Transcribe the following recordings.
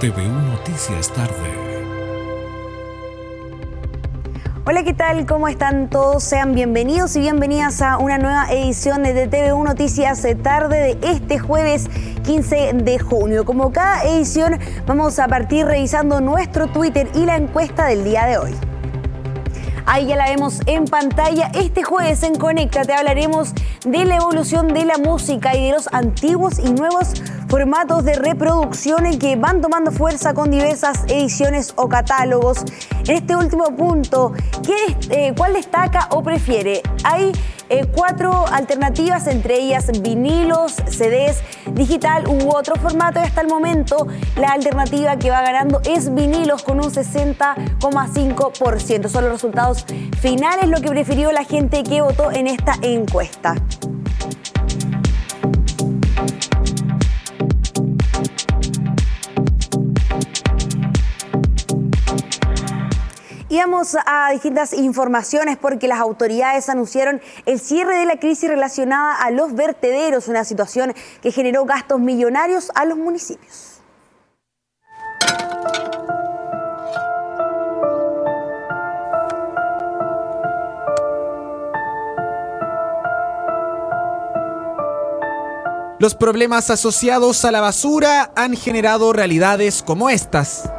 TVU Noticias Tarde. Hola, ¿qué tal? ¿Cómo están todos? Sean bienvenidos y bienvenidas a una nueva edición de TVU Noticias Tarde de este jueves 15 de junio. Como cada edición, vamos a partir revisando nuestro Twitter y la encuesta del día de hoy. Ahí ya la vemos en pantalla. Este jueves en Conéctate hablaremos de la evolución de la música y de los antiguos y nuevos formatos de reproducciones que van tomando fuerza con diversas ediciones o catálogos. En este último punto, ¿cuál destaca o prefiere? Hay 4 alternativas, entre ellas vinilos, CDs, digital u otro formato, y hasta el momento la alternativa que va ganando es vinilos con un 60,5%. Son los resultados finales, lo que prefirió la gente que votó en esta encuesta. Y vamos a distintas informaciones porque las autoridades anunciaron el cierre de la crisis relacionada a los vertederos, una situación que generó gastos millonarios a los municipios. Los problemas asociados a la basura han generado realidades como estas.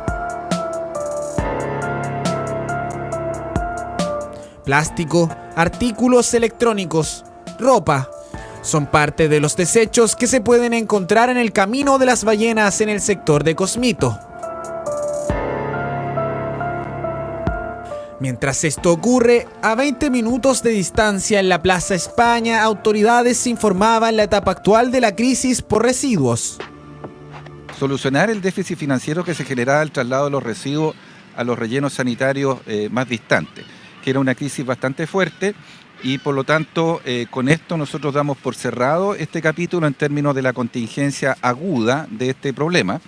Plástico, artículos electrónicos, ropa, son parte de los desechos que se pueden encontrar en el camino de las ballenas en el sector de Cosmito. Mientras esto ocurre, a 20 minutos de distancia en la Plaza España, autoridades informaban la etapa actual de la crisis por residuos. Solucionar el déficit financiero que se generaba al traslado de los residuos a los rellenos sanitarios más distantes, que era una crisis bastante fuerte, y por lo tanto con esto nosotros damos por cerrado este capítulo en términos de la contingencia aguda de este problema.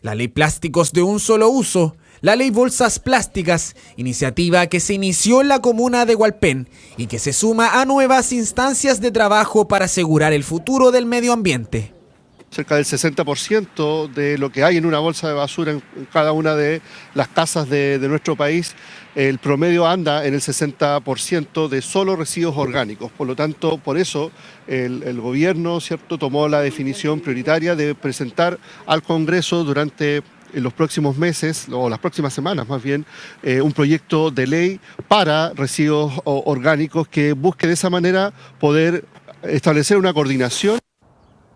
La ley plásticos de un solo uso, la ley bolsas plásticas, iniciativa que se inició en la comuna de Hualpén y que se suma a nuevas instancias de trabajo para asegurar el futuro del medio ambiente. Cerca del 60% de lo que hay en una bolsa de basura en cada una de las casas de nuestro país, el promedio anda en el 60% de solo residuos orgánicos. Por lo tanto, por eso el gobierno, ¿cierto?, tomó la definición prioritaria de presentar al Congreso durante los próximos meses, o las próximas semanas más bien, un proyecto de ley para residuos orgánicos que busque de esa manera poder establecer una coordinación.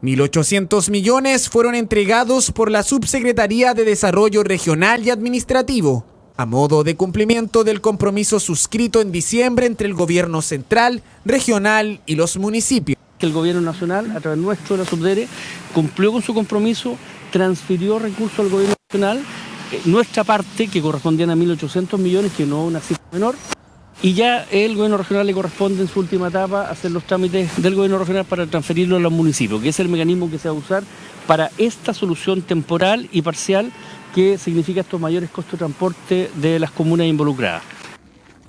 1.800 millones fueron entregados por la Subsecretaría de Desarrollo Regional y Administrativo, a modo de cumplimiento del compromiso suscrito en diciembre entre el gobierno central, regional y los municipios. El gobierno nacional, a través nuestro de la Subdere, cumplió con su compromiso, transfirió recursos al gobierno nacional, nuestra parte, que correspondían a 1.800 millones, que no es una cifra menor, y ya el gobierno regional le corresponde en su última etapa hacer los trámites del gobierno regional para transferirlo a los municipios, que es el mecanismo que se va a usar para esta solución temporal y parcial que significa estos mayores costos de transporte de las comunas involucradas.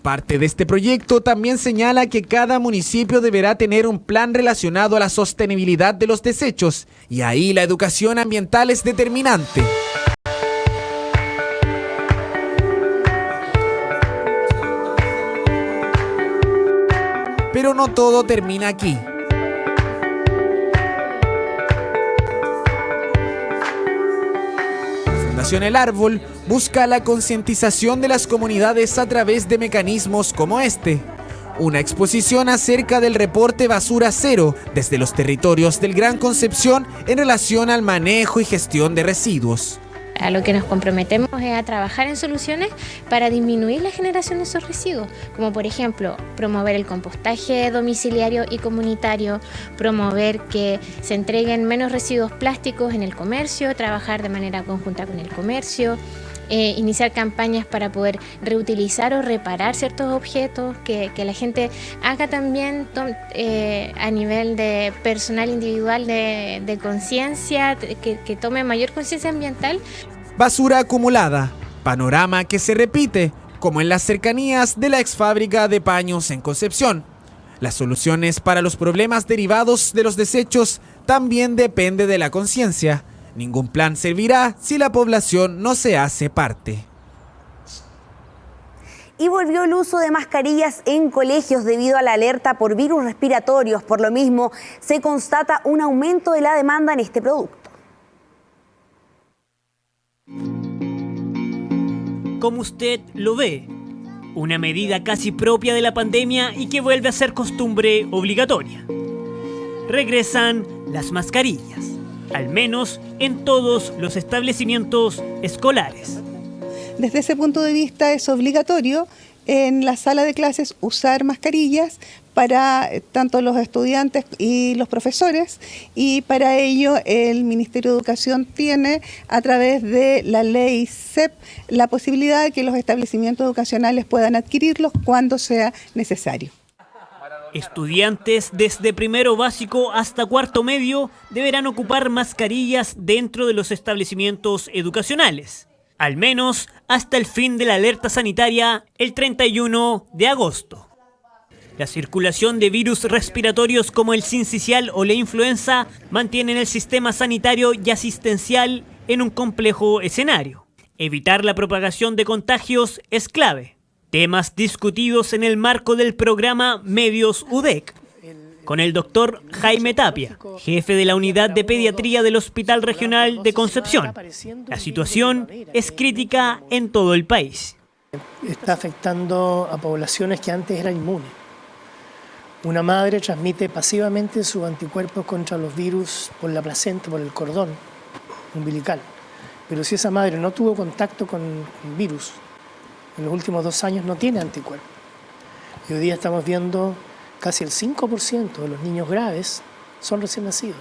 Parte de este proyecto también señala que cada municipio deberá tener un plan relacionado a la sostenibilidad de los desechos, y ahí la educación ambiental es determinante. Pero no todo termina aquí. La Fundación El Árbol busca la concientización de las comunidades a través de mecanismos como este. Una exposición acerca del reporte basura cero desde los territorios del Gran Concepción en relación al manejo y gestión de residuos. A lo que nos comprometemos es a trabajar en soluciones para disminuir la generación de esos residuos, como por ejemplo promover el compostaje domiciliario y comunitario, promover que se entreguen menos residuos plásticos en el comercio, trabajar de manera conjunta con el comercio, iniciar campañas para poder reutilizar o reparar ciertos objetos, que la gente haga también a nivel de personal individual de conciencia, que tome mayor conciencia ambiental. Basura acumulada, panorama que se repite, como en las cercanías de la exfábrica de paños en Concepción. Las soluciones para los problemas derivados de los desechos también depende de la conciencia. Ningún plan servirá si la población no se hace parte. Y volvió el uso de mascarillas en colegios debido a la alerta por virus respiratorios. Por lo mismo, se constata un aumento de la demanda en este producto. Como usted lo ve, una medida casi propia de la pandemia y que vuelve a ser costumbre obligatoria. Regresan las mascarillas, al menos en todos los establecimientos escolares. Desde ese punto de vista es obligatorio en la sala de clases usar mascarillas para tanto los estudiantes y los profesores, y para ello el Ministerio de Educación tiene a través de la ley CEP la posibilidad de que los establecimientos educacionales puedan adquirirlos cuando sea necesario. Estudiantes desde primero básico hasta cuarto medio deberán ocupar mascarillas dentro de los establecimientos educacionales, al menos hasta el fin de la alerta sanitaria el 31 de agosto. La circulación de virus respiratorios como el sincicial o la influenza mantienen el sistema sanitario y asistencial en un complejo escenario. Evitar la propagación de contagios es clave. Temas discutidos en el marco del programa Medios UDEC, con el doctor Jaime Tapia, jefe de la unidad de pediatría del Hospital Regional de Concepción. La situación es crítica en todo el país. Está afectando a poblaciones que antes eran inmunes. Una madre transmite pasivamente sus anticuerpos contra los virus por la placenta, por el cordón umbilical. Pero si esa madre no tuvo contacto con virus, en los últimos 2 años no tiene anticuerpos. Y hoy día estamos viendo casi el 5% de los niños graves son recién nacidos.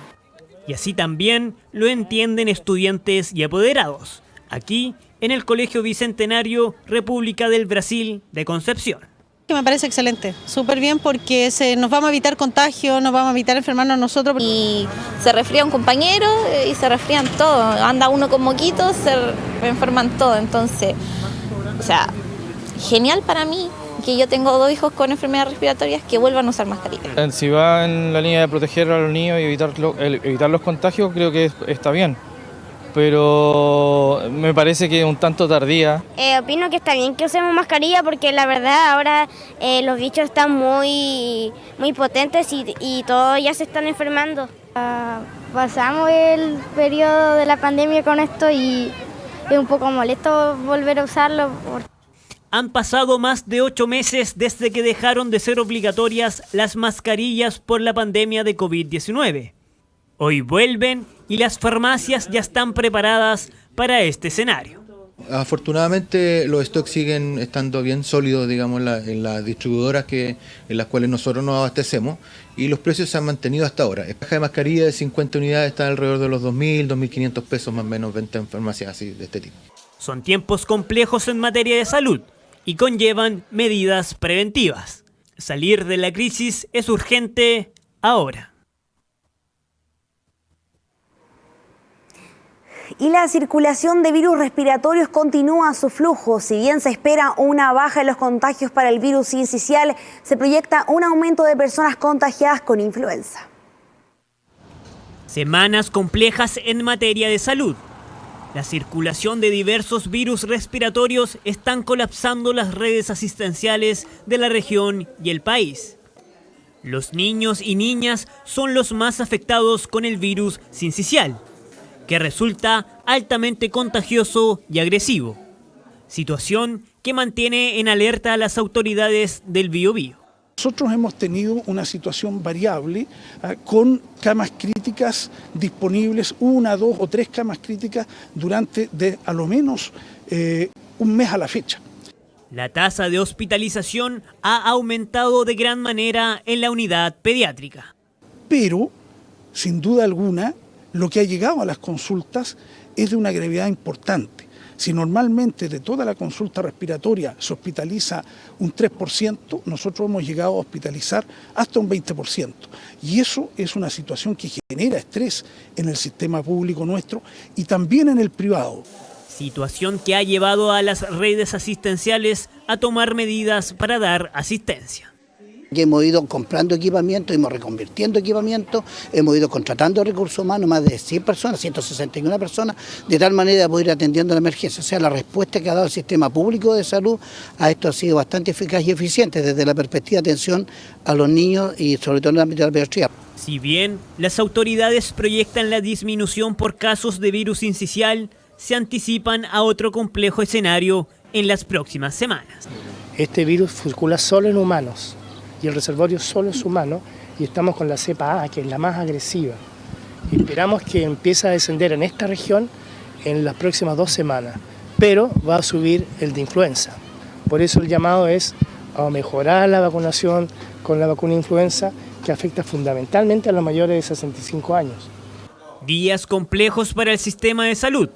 Y así también lo entienden estudiantes y apoderados, aquí en el Colegio Bicentenario República del Brasil de Concepción. Me parece excelente, súper bien, porque nos vamos a evitar contagios, nos vamos a evitar enfermarnos nosotros. Y se resfría un compañero y se resfrían todos, anda uno con moquitos, se enferman todos, entonces, o sea, genial para mí, que yo tengo 2 hijos con enfermedades respiratorias, que vuelvan a usar mascarillas. Si va en la línea de proteger a los niños y evitar los contagios, creo que está bien. Pero me parece que es un tanto tardía. Opino que está bien que usemos mascarilla porque la verdad ahora los bichos están muy potentes y todos ya se están enfermando. Pasamos el periodo de la pandemia con esto y es un poco molesto volver a usarlo. Han pasado más de 8 meses desde que dejaron de ser obligatorias las mascarillas por la pandemia de COVID-19. Hoy vuelven y las farmacias ya están preparadas para este escenario. Afortunadamente los stocks siguen estando bien sólidos, digamos, en las distribuidoras en las cuales nosotros nos abastecemos, y los precios se han mantenido hasta ahora. La caja de mascarilla de 50 unidades está alrededor de los 2.000, 2.500 pesos más o menos, venta en farmacias así de este tipo. Son tiempos complejos en materia de salud y conllevan medidas preventivas. Salir de la crisis es urgente ahora. Y la circulación de virus respiratorios continúa su flujo. Si bien se espera una baja en los contagios para el virus sincicial, se proyecta un aumento de personas contagiadas con influenza. Semanas complejas en materia de salud. La circulación de diversos virus respiratorios están colapsando las redes asistenciales de la región y el país. Los niños y niñas son los más afectados con el virus sincicial, que resulta altamente contagioso y agresivo, situación que mantiene en alerta a las autoridades del Biobío. Nosotros hemos tenido una situación variable con camas críticas disponibles, 1, 2 o 3 camas críticas durante a lo menos un mes a la fecha. La tasa de hospitalización ha aumentado de gran manera en la unidad pediátrica. Pero, sin duda alguna, lo que ha llegado a las consultas es de una gravedad importante. Si normalmente de toda la consulta respiratoria se hospitaliza un 3%, nosotros hemos llegado a hospitalizar hasta un 20%. Y eso es una situación que genera estrés en el sistema público nuestro y también en el privado. Situación que ha llevado a las redes asistenciales a tomar medidas para dar asistencia. Que hemos ido comprando equipamiento, hemos reconvirtiendo equipamiento, hemos ido contratando recursos humanos, más de 100 personas, 161 personas, de tal manera de poder ir atendiendo la emergencia. O sea, la respuesta que ha dado el sistema público de salud a esto ha sido bastante eficaz y eficiente desde la perspectiva de atención a los niños y sobre todo en el ámbito de la pediatría. Si bien las autoridades proyectan la disminución por casos de virus incisional, se anticipan a otro complejo escenario en las próximas semanas. Este virus circula solo en humanos y el reservorio solo es humano y estamos con la cepa A, que es la más agresiva. Esperamos que empiece a descender en esta región en las próximas 2 semanas, pero va a subir el de influenza. Por eso el llamado es a mejorar la vacunación con la vacuna influenza, que afecta fundamentalmente a los mayores de 65 años. Días complejos para el sistema de salud.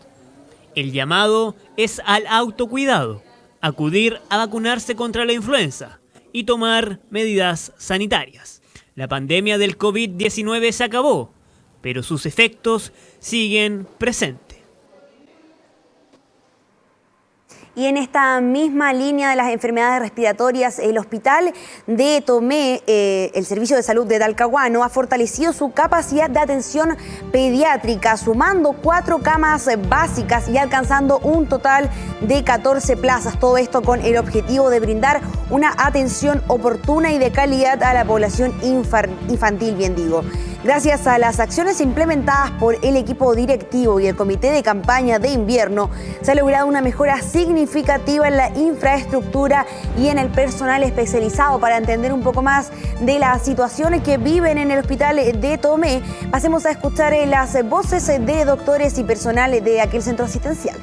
El llamado es al autocuidado, acudir a vacunarse contra la influenza y tomar medidas sanitarias. La pandemia del COVID-19 se acabó, pero sus efectos siguen presentes. Y en esta misma línea de las enfermedades respiratorias, el Hospital de Tomé, el Servicio de Salud de Talcahuano, ha fortalecido su capacidad de atención pediátrica, sumando 4 camas básicas y alcanzando un total de 14 plazas. Todo esto con el objetivo de brindar una atención oportuna y de calidad a la población infantil, bien digo. Gracias a las acciones implementadas por el equipo directivo y el comité de campaña de invierno, se ha logrado una mejora significativa en la infraestructura y en el personal especializado. Para entender un poco más de las situaciones que viven en el Hospital de Tomé, pasemos a escuchar las voces de doctores y personal de aquel centro asistencial.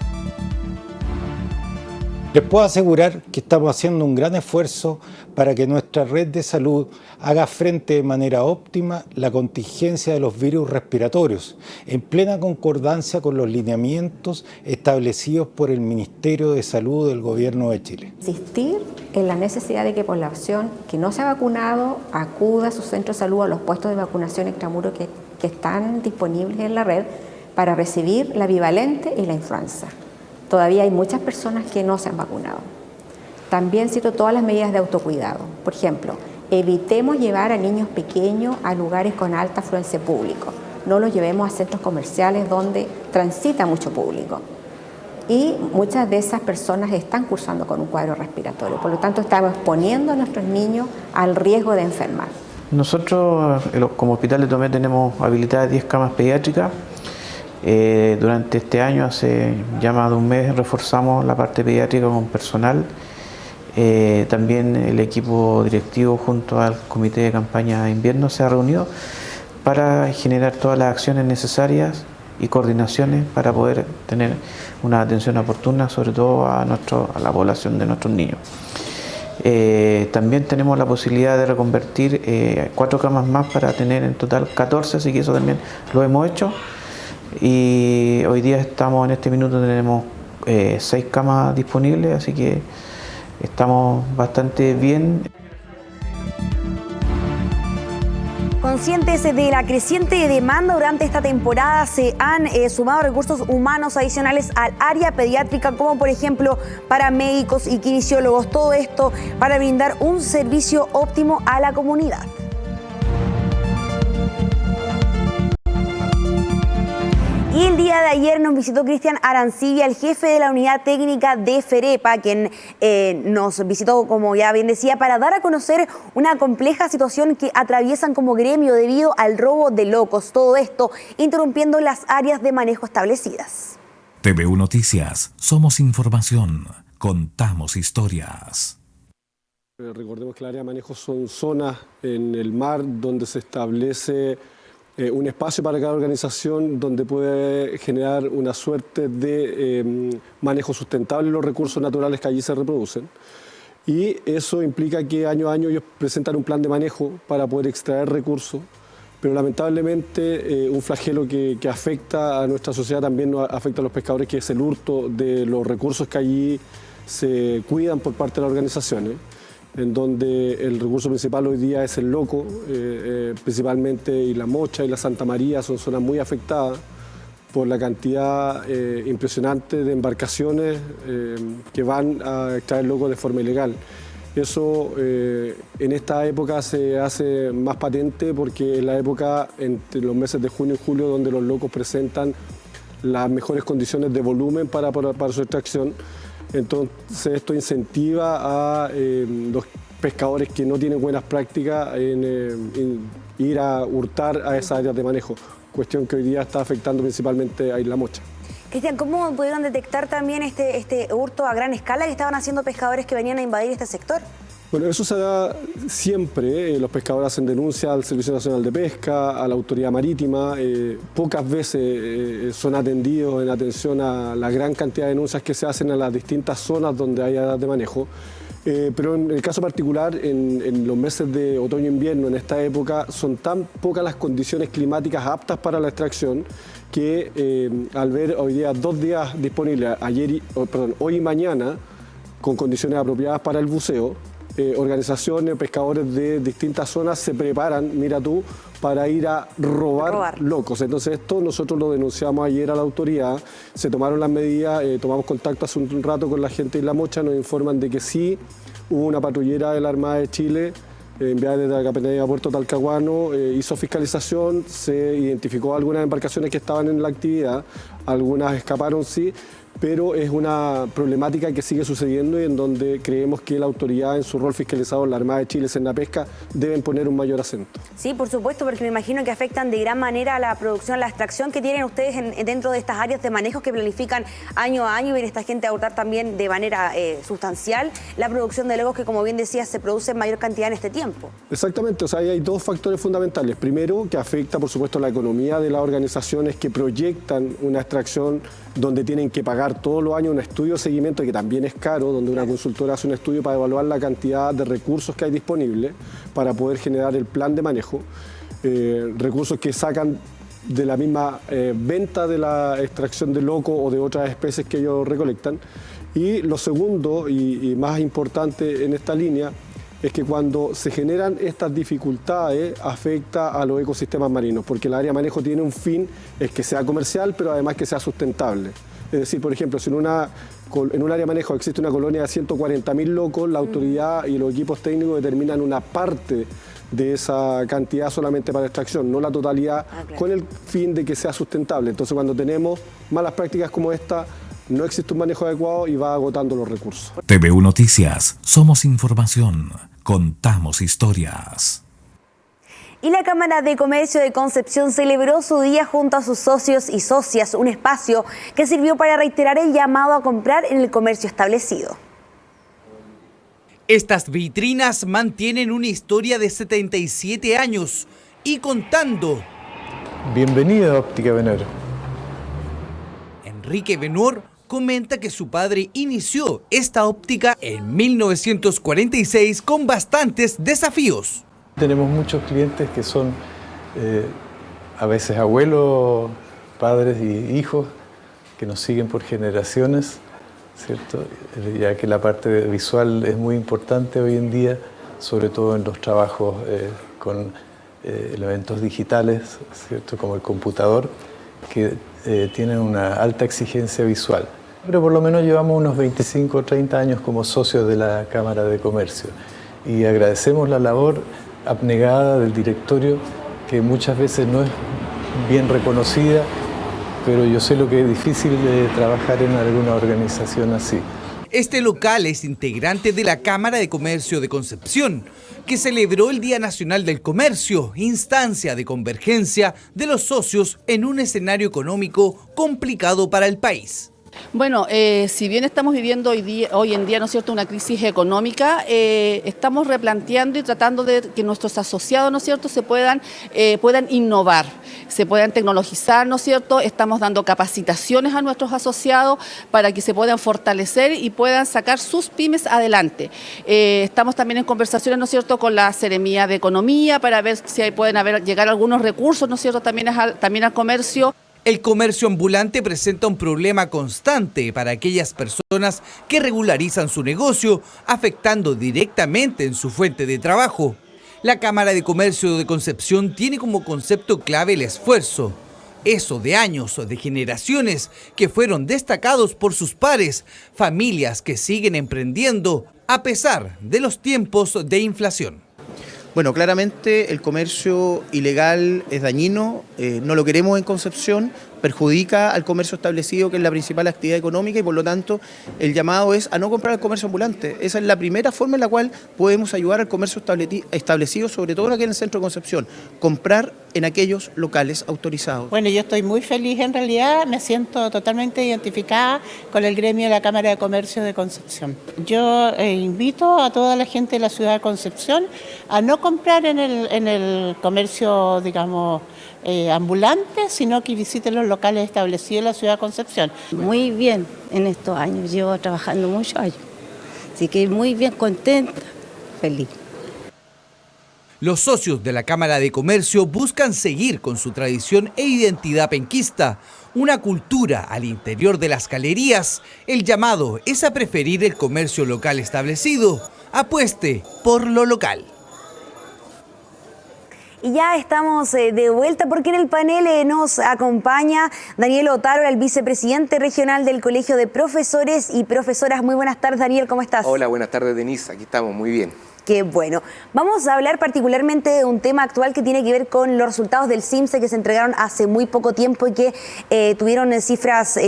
Les puedo asegurar que estamos haciendo un gran esfuerzo para que nuestra red de salud haga frente de manera óptima la contingencia de los virus respiratorios, en plena concordancia con los lineamientos establecidos por el Ministerio de Salud del Gobierno de Chile. Insistir en la necesidad de que población que no se ha vacunado acuda a sus centros de salud, a los puestos de vacunación extramuros que están disponibles en la red para recibir la bivalente y la influenza. Todavía hay muchas personas que no se han vacunado. También cito todas las medidas de autocuidado. Por ejemplo, evitemos llevar a niños pequeños a lugares con alta afluencia de público. No los llevemos a centros comerciales donde transita mucho público. Y muchas de esas personas están cursando con un cuadro respiratorio. Por lo tanto, estamos exponiendo a nuestros niños al riesgo de enfermar. Nosotros, como Hospital de Tomé, tenemos habilitadas 10 camas pediátricas. Durante este año, hace ya más de un mes, reforzamos la parte pediátrica con personal. También el equipo directivo junto al comité de campaña de invierno se ha reunido para generar todas las acciones necesarias y coordinaciones para poder tener una atención oportuna, sobre todo a la población de nuestros niños. También tenemos la posibilidad de reconvertir 4 camas más para tener en total 14, así que eso también lo hemos hecho. Y hoy día en este minuto tenemos 6 camas disponibles, así que estamos bastante bien. Conscientes de la creciente demanda durante esta temporada, se han sumado recursos humanos adicionales al área pediátrica, como por ejemplo paramédicos y kinesiólogos. Todo esto para brindar un servicio óptimo a la comunidad. Y el día de ayer nos visitó Cristian Arancibia, el jefe de la unidad técnica de Ferepa, quien nos visitó, como ya bien decía, para dar a conocer una compleja situación que atraviesan como gremio debido al robo de locos. Todo esto interrumpiendo las áreas de manejo establecidas. TVU Noticias, somos información, contamos historias. Recordemos que el área de manejo son zonas en el mar donde se establece un espacio para cada organización donde puede generar una suerte de manejo sustentable de los recursos naturales que allí se reproducen. Y eso implica que año a año ellos presentan un plan de manejo para poder extraer recursos, pero lamentablemente un flagelo que afecta a nuestra sociedad también nos afecta a los pescadores, que es el hurto de los recursos que allí se cuidan por parte de las organizaciones, en donde el recurso principal hoy día es el loco, principalmente, y la Mocha y la Santa María son zonas muy afectadas por la cantidad impresionante de embarcaciones que van a extraer loco de forma ilegal. Eso en esta época se hace más patente porque es la época entre los meses de junio y julio donde los locos presentan las mejores condiciones de volumen para su extracción. Entonces esto incentiva a los pescadores que no tienen buenas prácticas en ir a hurtar a esas áreas de manejo, cuestión que hoy día está afectando principalmente a Isla Mocha. Cristian, ¿cómo pudieron detectar también este hurto a gran escala que estaban haciendo pescadores que venían a invadir este sector? Bueno, eso se da siempre. Los pescadores hacen denuncia al Servicio Nacional de Pesca, a la Autoridad Marítima. Pocas veces son atendidos en atención a la gran cantidad de denuncias que se hacen en las distintas zonas donde hay áreas de manejo. Pero en el caso particular, en los meses de otoño e invierno, en esta época, son tan pocas las condiciones climáticas aptas para la extracción que al ver hoy día 2 días disponibles, hoy y mañana, con condiciones apropiadas para el buceo, organizaciones, pescadores de distintas zonas se preparan, mira tú, para ir a robar locos. Entonces esto nosotros lo denunciamos ayer a la autoridad, se tomaron las medidas, tomamos contacto hace un rato con la gente de Isla Mocha, nos informan de que sí hubo una patrullera de la Armada de Chile enviada desde la Capitanía de Puerto Talcahuano, hizo fiscalización, se identificó algunas embarcaciones que estaban en la actividad, algunas escaparon sí, pero es una problemática que sigue sucediendo y en donde creemos que la autoridad en su rol fiscalizador, la Armada de Chile, Senapesca, deben poner un mayor acento. Sí, por supuesto, porque me imagino que afectan de gran manera a la producción, la extracción que tienen ustedes dentro de estas áreas de manejo que planifican año a año y viene esta gente a hurtar también de manera sustancial la producción de locos que, como bien decías, se produce en mayor cantidad en este tiempo. Exactamente, o sea, ahí hay 2 factores fundamentales. Primero, que afecta, por supuesto, la economía de las organizaciones que proyectan una extracción donde tienen que pagar todos los años un estudio de seguimiento que también es caro, donde una consultora hace un estudio para evaluar la cantidad de recursos que hay disponibles para poder generar el plan de manejo, recursos que sacan de la misma venta de la extracción de loco o de otras especies que ellos recolectan. Y lo segundo y más importante en esta línea es que cuando se generan estas dificultades afecta a los ecosistemas marinos, porque el área de manejo tiene un fin, es que sea comercial, pero además que sea sustentable. Es decir, por ejemplo, si en un área de manejo existe una colonia de 140.000 locos, la autoridad y los equipos técnicos determinan una parte de esa cantidad solamente para extracción, no la totalidad, con el fin de que sea sustentable. Entonces, cuando tenemos malas prácticas como esta, no existe un manejo adecuado y va agotando los recursos. TVU Noticias, somos información, contamos historias. Y la Cámara de Comercio de Concepción celebró su día junto a sus socios y socias, un espacio que sirvió para reiterar el llamado a comprar en el comercio establecido. Estas vitrinas mantienen una historia de 77 años y contando. Bienvenido a Óptica Benor. Enrique Benor comenta que su padre inició esta óptica en 1946 con bastantes desafíos. Tenemos muchos clientes que son a veces abuelos, padres y hijos que nos siguen por generaciones, ¿cierto? Ya que la parte visual es muy importante hoy en día, sobre todo en los trabajos con elementos digitales, ¿cierto? Como el computador, que tienen una alta exigencia visual. Pero por lo menos llevamos unos 25 o 30 años como socios de la Cámara de Comercio y agradecemos la labor abnegada del directorio, que muchas veces no es bien reconocida, pero yo sé lo que es difícil de trabajar en alguna organización así. Este local es integrante de la Cámara de Comercio de Concepción, que celebró el Día Nacional del Comercio, instancia de convergencia de los socios en un escenario económico complicado para el país. Bueno, si bien estamos viviendo hoy en día, ¿no es cierto?, una crisis económica, estamos replanteando y tratando de que nuestros asociados, ¿no es cierto?, se puedan innovar, se puedan tecnologizar, ¿no es cierto? Estamos dando capacitaciones a nuestros asociados para que se puedan fortalecer y puedan sacar sus pymes adelante. Estamos también en conversaciones, ¿no es cierto?, con la Seremía de Economía para ver si pueden llegar algunos recursos, ¿no es cierto?, también al comercio. El comercio ambulante presenta un problema constante para aquellas personas que regularizan su negocio, afectando directamente en su fuente de trabajo. La Cámara de Comercio de Concepción tiene como concepto clave el esfuerzo. Eso de años o de generaciones que fueron destacados por sus pares, familias que siguen emprendiendo a pesar de los tiempos de inflación. Bueno, claramente el comercio ilegal es dañino, no lo queremos en Concepción, perjudica al comercio establecido, que es la principal actividad económica, y por lo tanto el llamado es a no comprar el comercio ambulante. Esa es la primera forma en la cual podemos ayudar al comercio establecido, sobre todo aquí en el centro de Concepción, comprar en aquellos locales autorizados. Bueno, yo estoy muy feliz, en realidad me siento totalmente identificada con el gremio de la Cámara de Comercio de Concepción. Yo invito a toda la gente de la ciudad de Concepción a no comprar en el comercio, digamos, ambulante, sino que visiten los locales establecidos en la ciudad de Concepción. Muy bien en estos años, llevo trabajando muchos años, así que muy bien, contenta, feliz. Los socios de la Cámara de Comercio buscan seguir con su tradición e identidad penquista, una cultura al interior de las galerías. El llamado es a preferir el comercio local establecido. Apueste por lo local. Y ya estamos de vuelta porque en el panel nos acompaña Daniel Otaro, el vicepresidente regional del Colegio de Profesores y Profesoras. Muy buenas tardes, Daniel, ¿cómo estás? Hola, buenas tardes, Denise. Aquí estamos, muy bien. Qué bueno. Vamos a hablar particularmente de un tema actual que tiene que ver con los resultados del CIMSE que se entregaron hace muy poco tiempo y que tuvieron cifras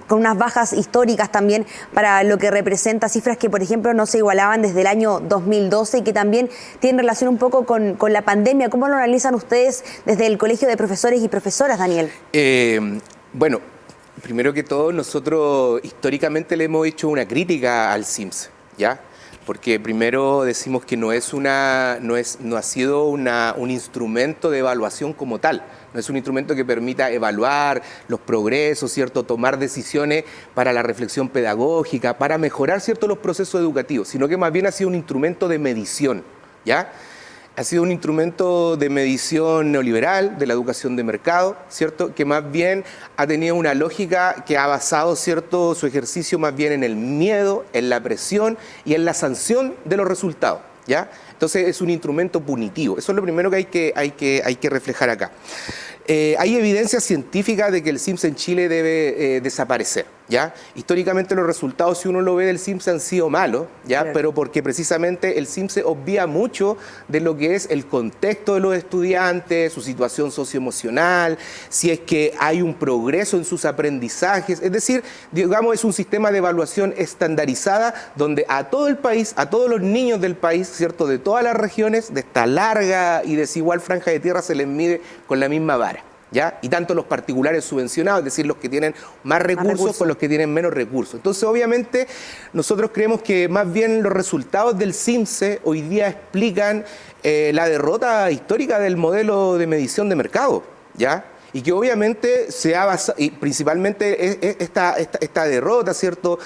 con unas bajas históricas también para lo que representa, cifras que por ejemplo no se igualaban desde el año 2012 y que también tienen relación un poco con la pandemia. ¿Cómo lo analizan ustedes desde el Colegio de Profesores y Profesoras, Daniel? Bueno, primero que todo, nosotros históricamente le hemos hecho una crítica al CIMSE, ¿ya? Porque primero decimos que no ha sido un instrumento de evaluación como tal, no es un instrumento que permita evaluar los progresos, ¿cierto? Tomar decisiones para la reflexión pedagógica, para mejorar, ¿cierto?, los procesos educativos, sino que más bien ha sido un instrumento de medición, ¿ya? Ha sido un instrumento de medición neoliberal de la educación de mercado, ¿cierto? Que más bien ha tenido una lógica que ha basado, ¿cierto?, su ejercicio más bien en el miedo, en la presión y en la sanción de los resultados, ¿ya? Entonces es un instrumento punitivo. Eso es lo primero que hay que reflejar acá. Hay evidencia científica de que el CIMSE en Chile debe desaparecer, ¿ya? Históricamente los resultados, si uno lo ve del CIMSE, han sido malos, ¿ya? Claro. Pero porque precisamente el CIMSE obvia mucho de lo que es el contexto de los estudiantes, su situación socioemocional, si es que hay un progreso en sus aprendizajes, es decir, digamos, es un sistema de evaluación estandarizada donde a todo el país, a todos los niños del país, ¿cierto?, de todas las regiones, de esta larga y desigual franja de tierra, se les mide con la misma vara, ¿ya? Y tanto los particulares subvencionados, es decir, los que tienen más recursos con los que tienen menos recursos. Entonces, obviamente, nosotros creemos que más bien los resultados del CIMSE hoy día explican la derrota histórica del modelo de medición de mercado, ¿ya? Y que obviamente se ha basado, y principalmente esta derrota, ¿cierto?,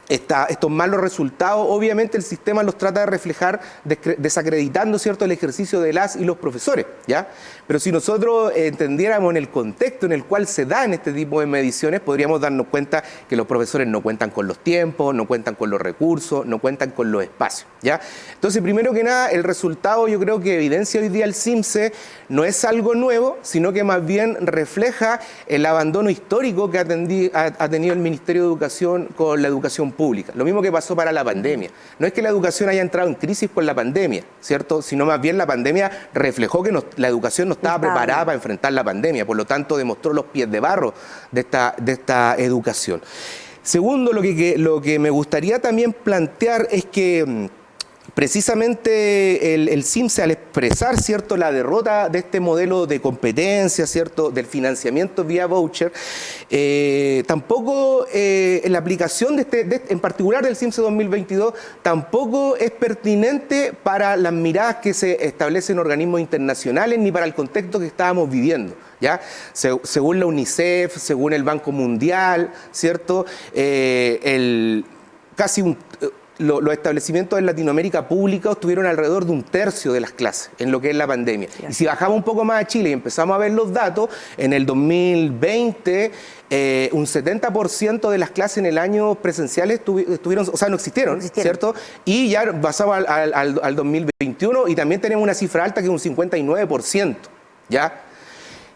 estos malos resultados, obviamente el sistema los trata de reflejar desacreditando, ¿cierto?, el ejercicio de las y los profesores, ¿ya? Pero si nosotros entendiéramos en el contexto en el cual se dan este tipo de mediciones, podríamos darnos cuenta que los profesores no cuentan con los tiempos, no cuentan con los recursos, no cuentan con los espacios, ¿ya? Entonces, primero que nada, el resultado yo creo que evidencia hoy día el CIMSE no es algo nuevo, sino que más bien refleja el abandono histórico que ha tenido el Ministerio de Educación con la educación pública. Lo mismo que pasó para la pandemia. No es que la educación haya entrado en crisis por la pandemia, ¿cierto?, sino más bien la pandemia reflejó que la educación no estaba preparada para enfrentar la pandemia, por lo tanto demostró los pies de barro de esta educación. Segundo, lo que me gustaría también plantear es que precisamente el CIMSE, al expresar, ¿cierto?, la derrota de este modelo de competencia, ¿cierto?, del financiamiento vía voucher, tampoco en la aplicación en particular del CIMSE 2022, tampoco es pertinente para las miradas que se establecen en organismos internacionales ni para el contexto que estábamos viviendo, ¿ya? Según la UNICEF, según el Banco Mundial, ¿cierto?, los establecimientos en Latinoamérica públicos tuvieron alrededor de 1/3 de las clases en lo que es la pandemia. Y si bajamos un poco más a Chile y empezamos a ver los datos, en el 2020 un 70% de las clases en el año presenciales no existieron, ¿cierto? Y ya pasamos al 2021 y también tenemos una cifra alta que es un 59%, ¿ya?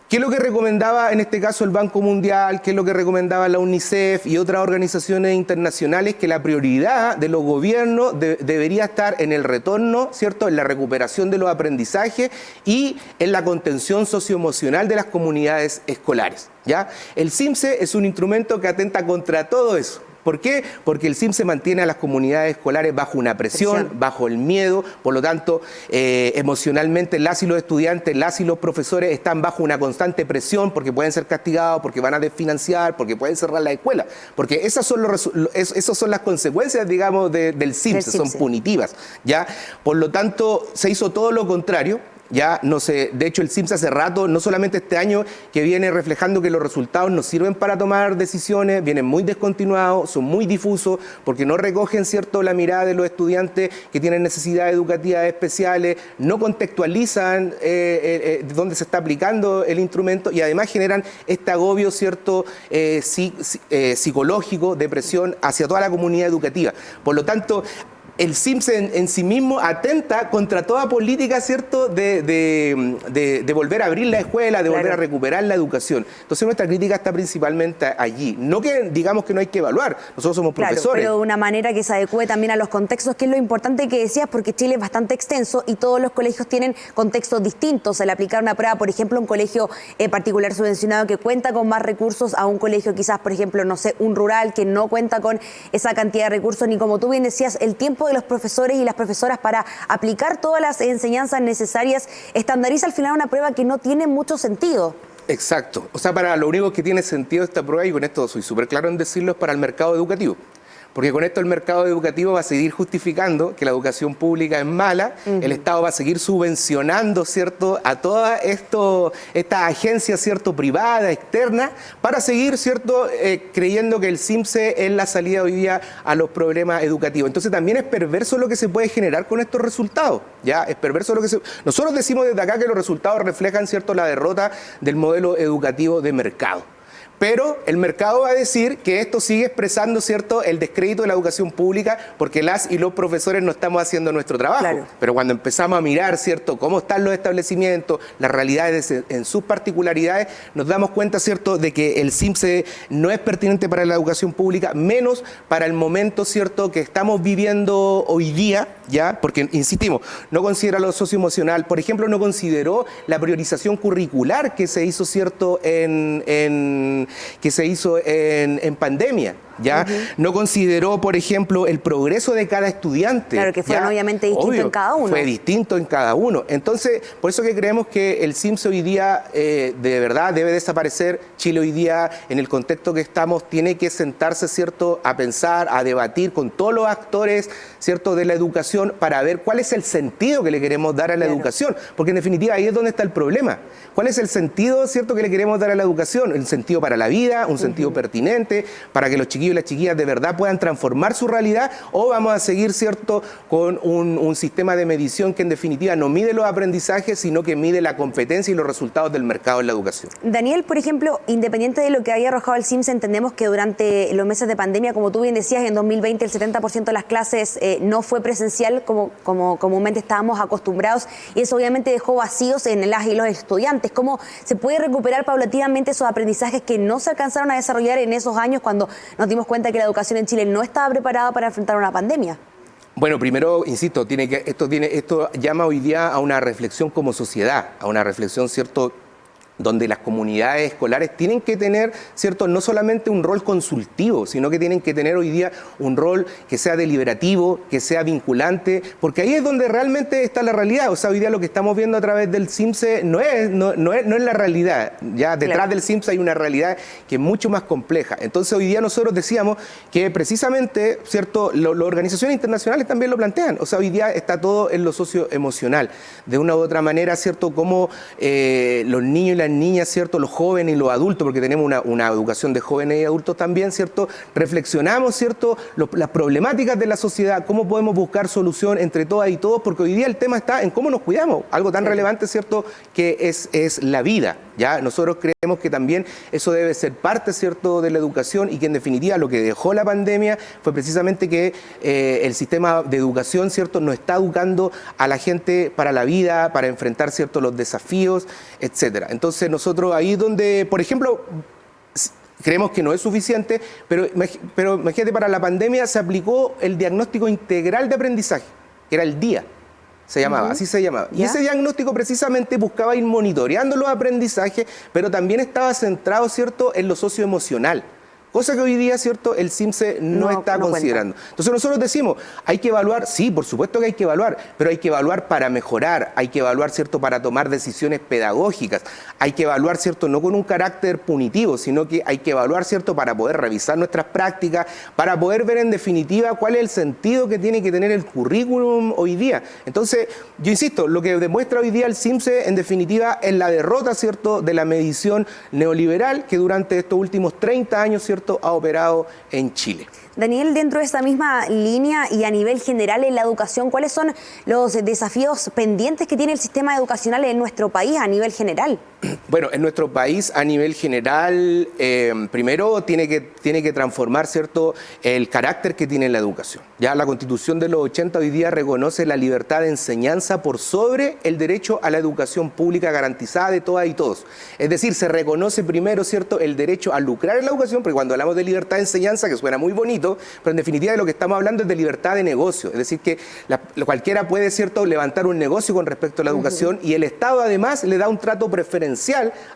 ¿Qué es lo que recomendaba en este caso el Banco Mundial? ¿Qué es lo que recomendaba la UNICEF y otras organizaciones internacionales? Que la prioridad de los gobiernos debería estar en el retorno, ¿cierto?, en la recuperación de los aprendizajes y en la contención socioemocional de las comunidades escolares, ¿ya? El CIMSE es un instrumento que atenta contra todo eso. ¿Por qué? Porque el CIMSE mantiene a las comunidades escolares bajo una presión, bajo el miedo, por lo tanto, emocionalmente las y los estudiantes, las y los profesores están bajo una constante presión porque pueden ser castigados, porque van a desfinanciar, porque pueden cerrar la escuela, porque esas son las consecuencias, digamos, del CIMSE, son punitivas, ¿ya? Por lo tanto, se hizo todo lo contrario. Ya no sé, de hecho el CIMSE hace rato, no solamente este año, que viene reflejando que los resultados no sirven para tomar decisiones, vienen muy descontinuados, son muy difusos, porque no recogen, ¿cierto?, la mirada de los estudiantes que tienen necesidades educativas especiales, no contextualizan dónde se está aplicando el instrumento y además generan este agobio, ¿cierto?, psicológico, de presión hacia toda la comunidad educativa. Por lo tanto, el CIMSE en sí mismo atenta contra toda política, ¿cierto?, de volver a abrir la escuela, de volver a recuperar la educación. Entonces nuestra crítica está principalmente allí. No que digamos que no hay que evaluar, nosotros somos profesores. Pero de una manera que se adecue también a los contextos, que es lo importante que decías, porque Chile es bastante extenso y todos los colegios tienen contextos distintos. El aplicar una prueba, por ejemplo, un colegio particular subvencionado que cuenta con más recursos a un colegio quizás, por ejemplo, no sé, un rural que no cuenta con esa cantidad de recursos, ni como tú bien decías, el tiempo de los profesores y las profesoras para aplicar todas las enseñanzas necesarias, estandariza al final una prueba que no tiene mucho sentido. Exacto. O sea, para lo único que tiene sentido esta prueba, y con esto soy súper claro en decirlo, es para el mercado educativo. Porque con esto el mercado educativo va a seguir justificando que la educación pública es mala, el Estado va a seguir subvencionando, ¿cierto?, a todas estas agencias, ¿cierto?, privadas, externas, para seguir, ¿cierto?, creyendo que el CIMSE es la salida hoy día a los problemas educativos. Entonces también es perverso lo que se puede generar con estos resultados, ¿ya? Es perverso lo que se... Nosotros decimos desde acá que los resultados reflejan, ¿cierto?, la derrota del modelo educativo de mercado. Pero el mercado va a decir que esto sigue expresando, ¿cierto?, el descrédito de la educación pública porque las y los profesores no estamos haciendo nuestro trabajo. Claro. Pero cuando empezamos a mirar, ¿cierto?, cómo están los establecimientos, las realidades en sus particularidades, nos damos cuenta, ¿cierto?, de que el CIMSE no es pertinente para la educación pública, menos para el momento, ¿cierto?, que estamos viviendo hoy día, ¿ya? Porque, insistimos, no considera lo socioemocional. Por ejemplo, no consideró la priorización curricular que se hizo, ¿cierto?, en pandemia, ¿ya? No consideró, por ejemplo, el progreso de cada estudiante. Claro, que fueron obviamente distintos en cada uno. Fue distinto en cada uno. Entonces, por eso que creemos que el CIMSE hoy día, de verdad, debe desaparecer. Chile hoy día, en el contexto que estamos, tiene que sentarse, ¿cierto?, a pensar, a debatir con todos los actores, ¿cierto?, de la educación para ver cuál es el sentido que le queremos dar a la educación. Porque, en definitiva, ahí es donde está el problema. ¿Cuál es el sentido, ¿cierto?, que le queremos dar a la educación? El sentido para la vida, un sentido pertinente, para que los chiquillos y las chiquillas de verdad puedan transformar su realidad, o vamos a seguir, ¿cierto?, con un sistema de medición que en definitiva no mide los aprendizajes, sino que mide la competencia y los resultados del mercado en la educación. Daniel, por ejemplo, independiente de lo que haya arrojado el CIMSE, entendemos que durante los meses de pandemia, como tú bien decías, en 2020 el 70% de las clases no fue presencial como comúnmente estábamos acostumbrados, y eso obviamente dejó vacíos en las y los estudiantes. ¿Cómo se puede recuperar paulatinamente esos aprendizajes que no se alcanzaron a desarrollar en esos años cuando nos dimos cuenta que la educación en Chile no estaba preparada para enfrentar una pandemia? Bueno, primero, insisto, esto llama hoy día a una reflexión como sociedad, a una reflexión, ¿cierto?, donde las comunidades escolares tienen que tener, ¿cierto?, no solamente un rol consultivo, sino que tienen que tener hoy día un rol que sea deliberativo, que sea vinculante, porque ahí es donde realmente está la realidad. O sea, hoy día lo que estamos viendo a través del CIMSE no es la realidad. Ya detrás del CIMSE hay una realidad que es mucho más compleja. Entonces hoy día nosotros decíamos que precisamente, ¿cierto?, las organizaciones internacionales también lo plantean. O sea, hoy día está todo en lo socioemocional. De una u otra manera, ¿cierto?, como los niños y las niñas, ¿cierto?, los jóvenes y los adultos, porque tenemos una educación de jóvenes y adultos también, ¿cierto?, reflexionamos, ¿cierto?, las problemáticas de la sociedad, cómo podemos buscar solución entre todas y todos, porque hoy día el tema está en cómo nos cuidamos, algo tan relevante, ¿cierto?, que es la vida. ¿ya? Nosotros creemos que también eso debe ser parte, ¿cierto?, de la educación y que en definitiva lo que dejó la pandemia fue precisamente que el sistema de educación, ¿cierto?, no está educando a la gente para la vida, para enfrentar, ¿cierto?, los desafíos, etcétera. Entonces nosotros ahí donde, por ejemplo, creemos que no es suficiente, pero imagínate, para la pandemia se aplicó el diagnóstico integral de aprendizaje, que era el DIA. Se llamaba, así se llamaba. Y ese diagnóstico precisamente buscaba ir monitoreando los aprendizajes, pero también estaba centrado, ¿cierto?, en lo socioemocional. Cosa que hoy día, ¿cierto?, el CIMSE no está considerando. Entonces nosotros decimos, hay que evaluar, sí, por supuesto que hay que evaluar, pero hay que evaluar para mejorar, hay que evaluar, ¿cierto?, para tomar decisiones pedagógicas, hay que evaluar, ¿cierto?, no con un carácter punitivo, sino que hay que evaluar, ¿cierto?, para poder revisar nuestras prácticas, para poder ver en definitiva cuál es el sentido que tiene que tener el currículum hoy día. Entonces, yo insisto, lo que demuestra hoy día el CIMSE, en definitiva, es la derrota, ¿cierto?, de la medición neoliberal que durante estos últimos 30 años, ¿cierto?, ha operado en Chile. Daniel, dentro de esta misma línea y a nivel general en la educación, ¿cuáles son los desafíos pendientes que tiene el sistema educacional en nuestro país a nivel general? Bueno, en nuestro país a nivel general, primero tiene que transformar, ¿cierto?, el carácter que tiene la educación. Ya la Constitución de los 80 hoy día reconoce la libertad de enseñanza por sobre el derecho a la educación pública garantizada de todas y todos. Es decir, se reconoce primero, ¿cierto?, el derecho a lucrar en la educación, porque cuando hablamos de libertad de enseñanza, que suena muy bonito, pero en definitiva de lo que estamos hablando es de libertad de negocio. Es decir, que cualquiera puede, ¿cierto?, levantar un negocio con respecto a la educación y el Estado además le da un trato preferencial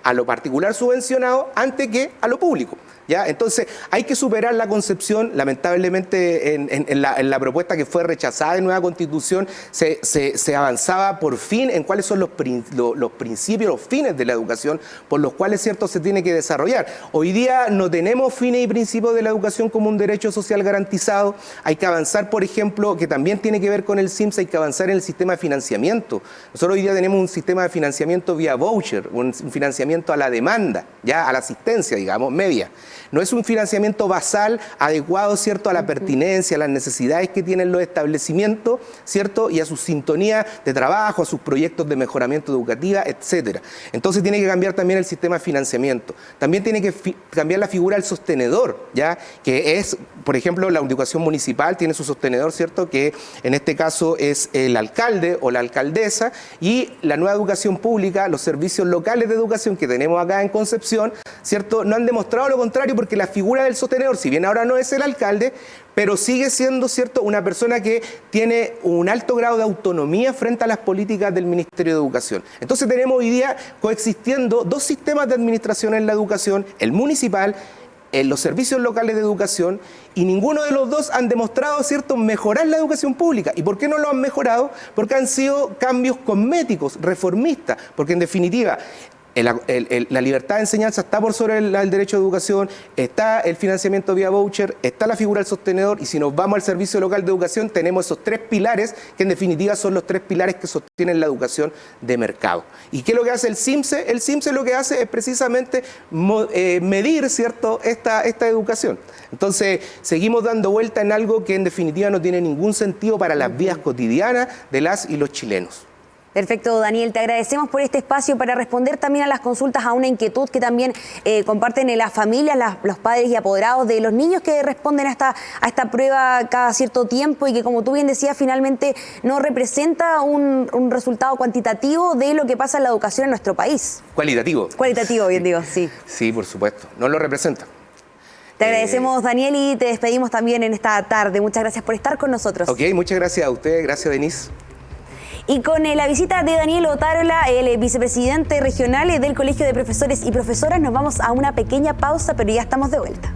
a lo particular subvencionado antes que a lo público. ¿Ya? Entonces hay que superar la concepción, lamentablemente en la propuesta que fue rechazada de nueva Constitución se avanzaba por fin en cuáles son los principios, los fines de la educación por los cuales, ¿cierto?, se tiene que desarrollar. Hoy día no tenemos fines y principios de la educación como un derecho social garantizado. Hay que avanzar, por ejemplo, que también tiene que ver con el CIMSE, hay que avanzar en el sistema de financiamiento. Nosotros hoy día tenemos un sistema de financiamiento vía voucher, un financiamiento a la demanda, ya a la asistencia, digamos, media. No es un financiamiento basal adecuado, ¿cierto?, a la pertinencia, a las necesidades que tienen los establecimientos, ¿cierto?, y a su sintonía de trabajo, a sus proyectos de mejoramiento educativa, etcétera. Entonces tiene que cambiar también el sistema de financiamiento. También tiene que cambiar la figura del sostenedor, ¿ya?, que es, por ejemplo, la educación municipal tiene su sostenedor, ¿cierto?, que en este caso es el alcalde o la alcaldesa, y la nueva educación pública, los servicios locales de educación que tenemos acá en Concepción, ¿cierto?, no han demostrado lo contrario, porque la figura del sostenedor, si bien ahora no es el alcalde, pero sigue siendo, ¿cierto?, una persona que tiene un alto grado de autonomía frente a las políticas del Ministerio de Educación. Entonces tenemos hoy día coexistiendo dos sistemas de administración en la educación, el municipal, en los servicios locales de educación, y ninguno de los dos han demostrado, ¿cierto?, mejorar la educación pública. ¿Y por qué no lo han mejorado? Porque han sido cambios cosméticos, reformistas, porque en definitiva la libertad de enseñanza está por sobre el derecho de educación, está el financiamiento vía voucher, está la figura del sostenedor, y si nos vamos al servicio local de educación tenemos esos tres pilares que en definitiva son los tres pilares que sostienen la educación de mercado. ¿Y qué es lo que hace el CIMSE? El CIMSE lo que hace es precisamente medir, ¿cierto?, esta educación. Entonces seguimos dando vuelta en algo que en definitiva no tiene ningún sentido para las vidas cotidianas de las y los chilenos. Perfecto, Daniel, te agradecemos por este espacio para responder también a las consultas, a una inquietud que también comparten las familias, los padres y apoderados de los niños que responden a esta prueba cada cierto tiempo y que, como tú bien decías, finalmente no representa un resultado cuantitativo de lo que pasa en la educación en nuestro país. Cualitativo. Cualitativo, bien digo, sí. Sí, por supuesto, no lo representa. Te agradecemos, Daniel, y te despedimos también en esta tarde. Muchas gracias por estar con nosotros. Ok, muchas gracias a usted, gracias, Denise. Y con la visita de Daniel Otárola, el vicepresidente regional del Colegio de Profesores y Profesoras, nos vamos a una pequeña pausa, pero ya estamos de vuelta.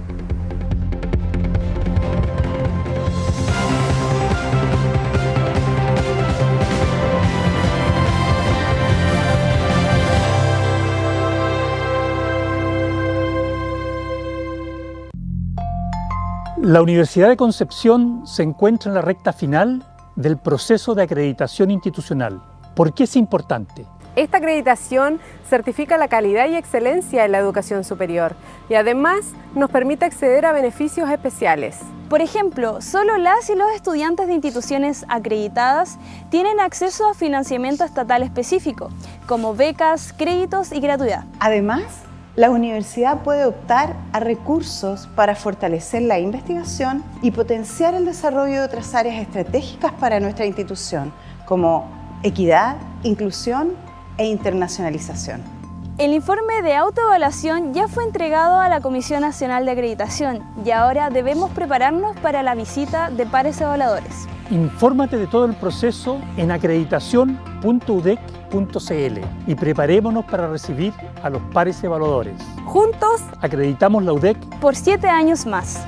La Universidad de Concepción se encuentra en la recta final del proceso de acreditación institucional. ¿Por qué es importante? Esta acreditación certifica la calidad y excelencia en la educación superior y además nos permite acceder a beneficios especiales. Por ejemplo, solo las y los estudiantes de instituciones acreditadas tienen acceso a financiamiento estatal específico, como becas, créditos y gratuidad. Además, la universidad puede optar a recursos para fortalecer la investigación y potenciar el desarrollo de otras áreas estratégicas para nuestra institución, como equidad, inclusión e internacionalización. El informe de autoevaluación ya fue entregado a la Comisión Nacional de Acreditación y ahora debemos prepararnos para la visita de pares evaluadores. Infórmate de todo el proceso en acreditación.udec.cl y preparémonos para recibir a los pares evaluadores. Juntos, acreditamos la UDEC por 7 años más.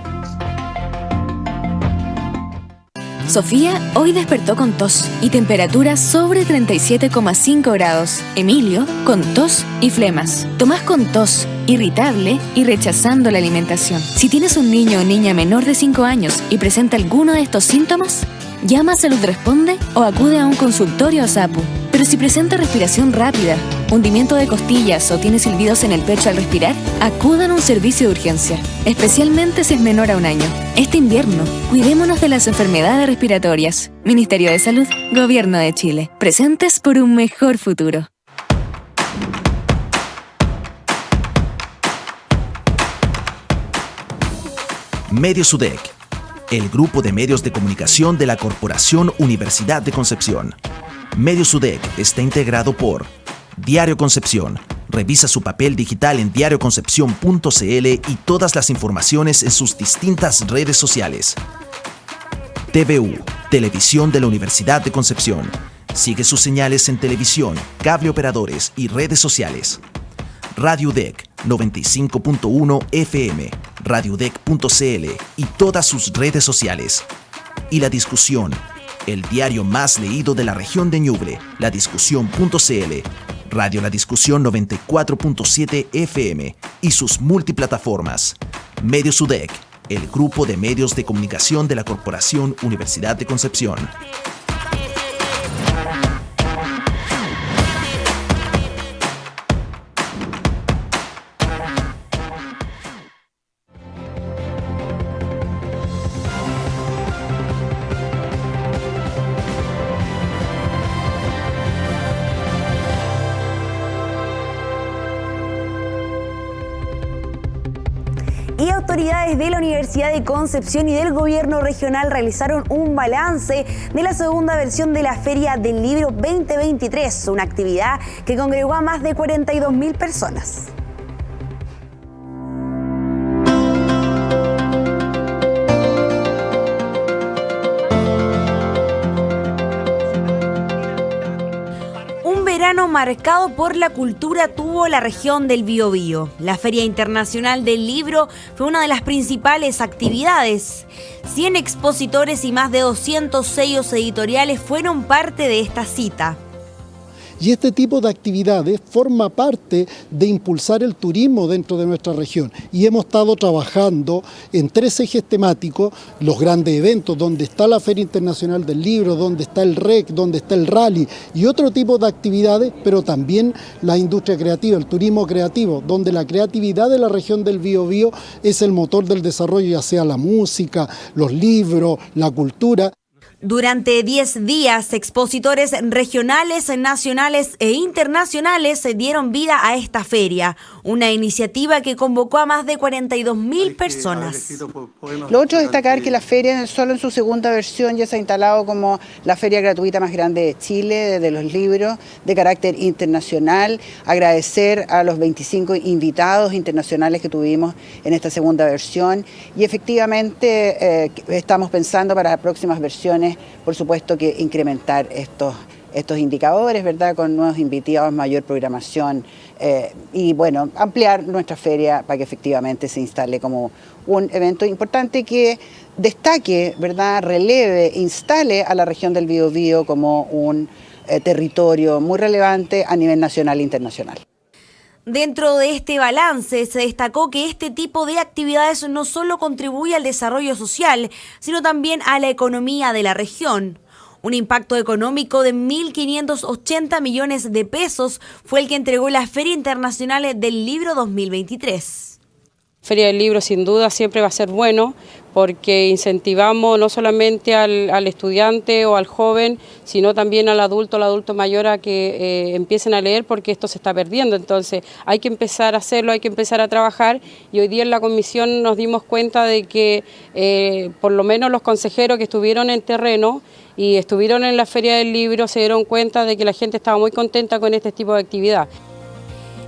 Sofía hoy despertó con tos y temperatura sobre 37,5 grados. Emilio con tos y flemas. Tomás con tos, irritable y rechazando la alimentación. Si tienes un niño o niña menor de 5 años y presenta alguno de estos síntomas, llama a Salud Responde o acude a un consultorio o SAPU. Pero si presenta respiración rápida, hundimiento de costillas o tiene silbidos en el pecho al respirar, acudan a un servicio de urgencia, especialmente si es menor a 1 año. Este invierno, cuidémonos de las enfermedades respiratorias. Ministerio de Salud, Gobierno de Chile. Presentes por un mejor futuro. Medios UDEC, el grupo de medios de comunicación de la Corporación Universidad de Concepción. Medios UDEC está integrado por Diario Concepción. Revisa su papel digital en diarioconcepcion.cl y todas las informaciones en sus distintas redes sociales. TVU, Televisión de la Universidad de Concepción. Sigue sus señales en televisión, cable operadores y redes sociales. Radio UDEC 95.1 FM, radioudec.cl y todas sus redes sociales. Y La Discusión, el diario más leído de la región de Ñuble, ladiscusión.cl, Radio La Discusión 94.7 FM y sus multiplataformas. Medios UDEC, el grupo de medios de comunicación de la Corporación Universidad de Concepción. Y autoridades de la Universidad de Concepción y del Gobierno Regional realizaron un balance de la segunda versión de la Feria del Libro 2023, una actividad que congregó a más de 42.000 personas. Un verano marcado por la cultura tuvo la región del Biobío. La Feria Internacional del Libro fue una de las principales actividades. 100 expositores y más de 200 sellos editoriales fueron parte de esta cita. Y este tipo de actividades forma parte de impulsar el turismo dentro de nuestra región. Y hemos estado trabajando en 3 ejes temáticos, los grandes eventos, donde está la Feria Internacional del Libro, donde está el REC, donde está el rally y otro tipo de actividades, pero también la industria creativa, el turismo creativo, donde la creatividad de la región del Biobío es el motor del desarrollo, ya sea la música, los libros, la cultura. Durante 10 días, expositores regionales, nacionales e internacionales se dieron vida a esta feria, una iniciativa que convocó a más de 42.000 personas. Lo otro es destacar que la feria, solo en su segunda versión, ya se ha instalado como la feria gratuita más grande de Chile, de los libros, de carácter internacional. Agradecer a los 25 invitados internacionales que tuvimos en esta segunda versión y efectivamente estamos pensando para las próximas versiones, por supuesto, que incrementar estos indicadores, ¿verdad?, con nuevos invitados, mayor programación y, bueno, ampliar nuestra feria para que efectivamente se instale como un evento importante que destaque, ¿verdad?, releve, instale a la región del Biobío como un territorio muy relevante a nivel nacional e internacional. Dentro de este balance se destacó que este tipo de actividades no solo contribuye al desarrollo social, sino también a la economía de la región. Un impacto económico de 1.580 millones de pesos fue el que entregó la Feria Internacional del Libro 2023. Feria del Libro sin duda siempre va a ser bueno porque incentivamos no solamente al estudiante o al joven, sino también al adulto mayor a que empiecen a leer porque esto se está perdiendo. Entonces hay que empezar a hacerlo, hay que empezar a trabajar y hoy día en la comisión nos dimos cuenta de que por lo menos los consejeros que estuvieron en terreno y estuvieron en la Feria del Libro se dieron cuenta de que la gente estaba muy contenta con este tipo de actividad.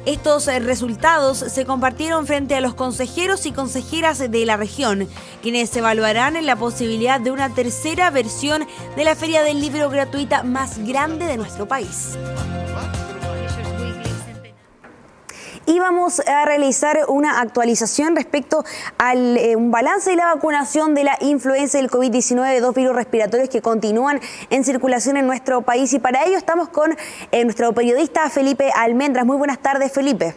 Estos resultados se compartieron frente a los consejeros y consejeras de la región, quienes evaluarán la posibilidad de una tercera versión de la Feria del Libro gratuita más grande de nuestro país. Y vamos a realizar una actualización respecto al un balance de la vacunación de la influenza y el COVID-19, dos virus respiratorios que continúan en circulación en nuestro país. Y para ello estamos con nuestro periodista Felipe Almendras. Muy buenas tardes, Felipe.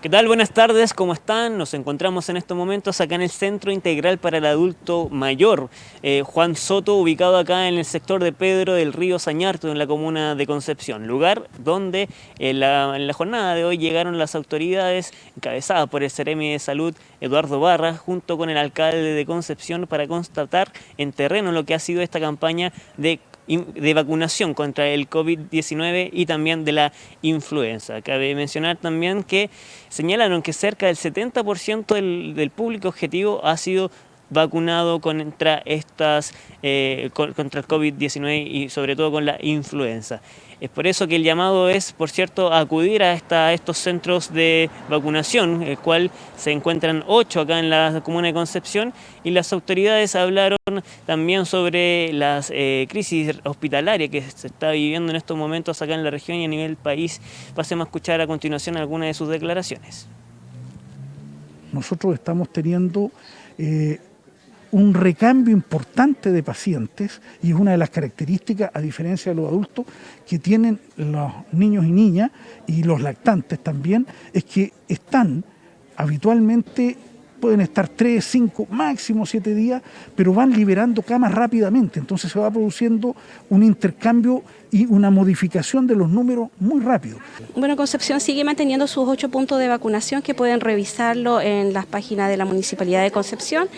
¿Qué tal? Buenas tardes, ¿cómo están? Nos encontramos en estos momentos acá en el Centro Integral para el Adulto Mayor, Juan Soto, ubicado acá en el sector de Pedro del Río Sañarto, en la comuna de Concepción, lugar donde en la jornada de hoy llegaron las autoridades encabezadas por el Seremi de Salud, Eduardo Barra, junto con el alcalde de Concepción para constatar en terreno lo que ha sido esta campaña de vacunación contra el COVID-19 y también de la influenza. Cabe mencionar también que señalaron que cerca del 70% del público objetivo ha sido vacunado contra contra el COVID-19 y sobre todo con la influenza. Es por eso que el llamado es, por cierto, a acudir a estos centros de vacunación, el cual se encuentran 8 acá en la comuna de Concepción, y las autoridades hablaron también sobre las crisis hospitalarias que se está viviendo en estos momentos acá en la región y a nivel país. Pasemos a escuchar a continuación algunas de sus declaraciones. Nosotros estamos teniendo un recambio importante de pacientes y es una de las características, a diferencia de los adultos, que tienen los niños y niñas y los lactantes también, es que están habitualmente, pueden estar 3, 5, máximo 7 días, pero van liberando camas rápidamente, entonces se va produciendo un intercambio y una modificación de los números muy rápido. Bueno, Concepción sigue manteniendo sus 8 puntos de vacunación que pueden revisarlo en las páginas de la Municipalidad de Concepción.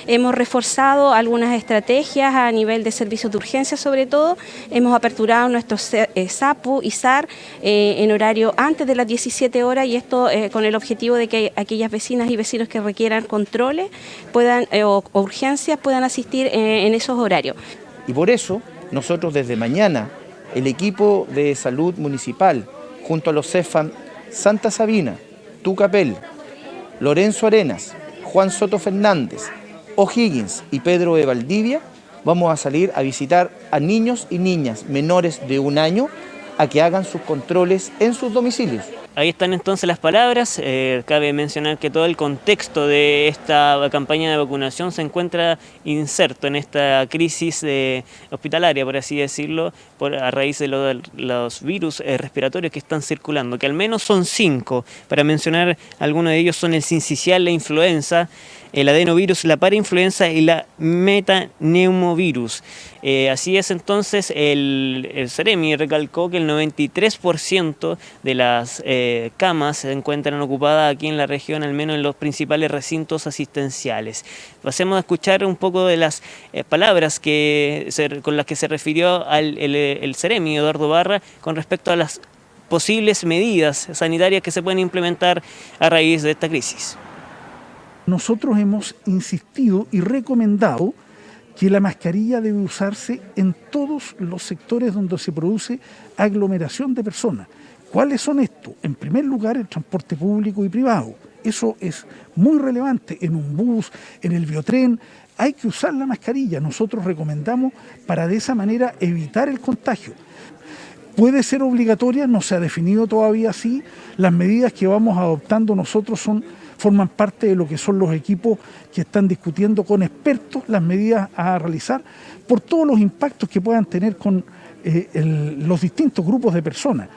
Hemos reforzado algunas estrategias a nivel de servicios de urgencia, sobre todo. Hemos aperturado nuestros SAPU y SAR en horario antes de las 17 horas y esto con el objetivo de que aquellas vecinas y vecinos que requieran controles o urgencias puedan asistir en esos horarios. Y por eso nosotros desde mañana el equipo de salud municipal, junto a los CEFAM Santa Sabina, Tucapel, Lorenzo Arenas, Juan Soto Fernández, O'Higgins y Pedro de Valdivia, vamos a salir a visitar a niños y niñas menores de 1 año a que hagan sus controles en sus domicilios. Ahí están entonces las palabras. Cabe mencionar que todo el contexto de esta campaña de vacunación se encuentra inserto en esta crisis hospitalaria, por así decirlo, a raíz de los virus respiratorios que están circulando, que al menos son 5. Para mencionar algunos de ellos son el sincicial, la influenza, el adenovirus, la parainfluenza y la metaneumovirus. Así es, entonces el Seremi recalcó que el 93% de las camas se encuentran ocupadas aquí en la región, al menos en los principales recintos asistenciales. Pasemos a escuchar un poco de las palabras con las que se refirió el Seremi, Eduardo Barra, con respecto a las posibles medidas sanitarias que se pueden implementar a raíz de esta crisis. Nosotros hemos insistido y recomendado que la mascarilla debe usarse en todos los sectores donde se produce aglomeración de personas. ¿Cuáles son estos? En primer lugar, el transporte público y privado. Eso es muy relevante. En un bus, en el biotren, hay que usar la mascarilla. Nosotros recomendamos para de esa manera evitar el contagio. Puede ser obligatoria, no se ha definido todavía así. Las medidas que vamos adoptando nosotros forman parte de lo que son los equipos que están discutiendo con expertos las medidas a realizar por todos los impactos que puedan tener con los distintos grupos de personas.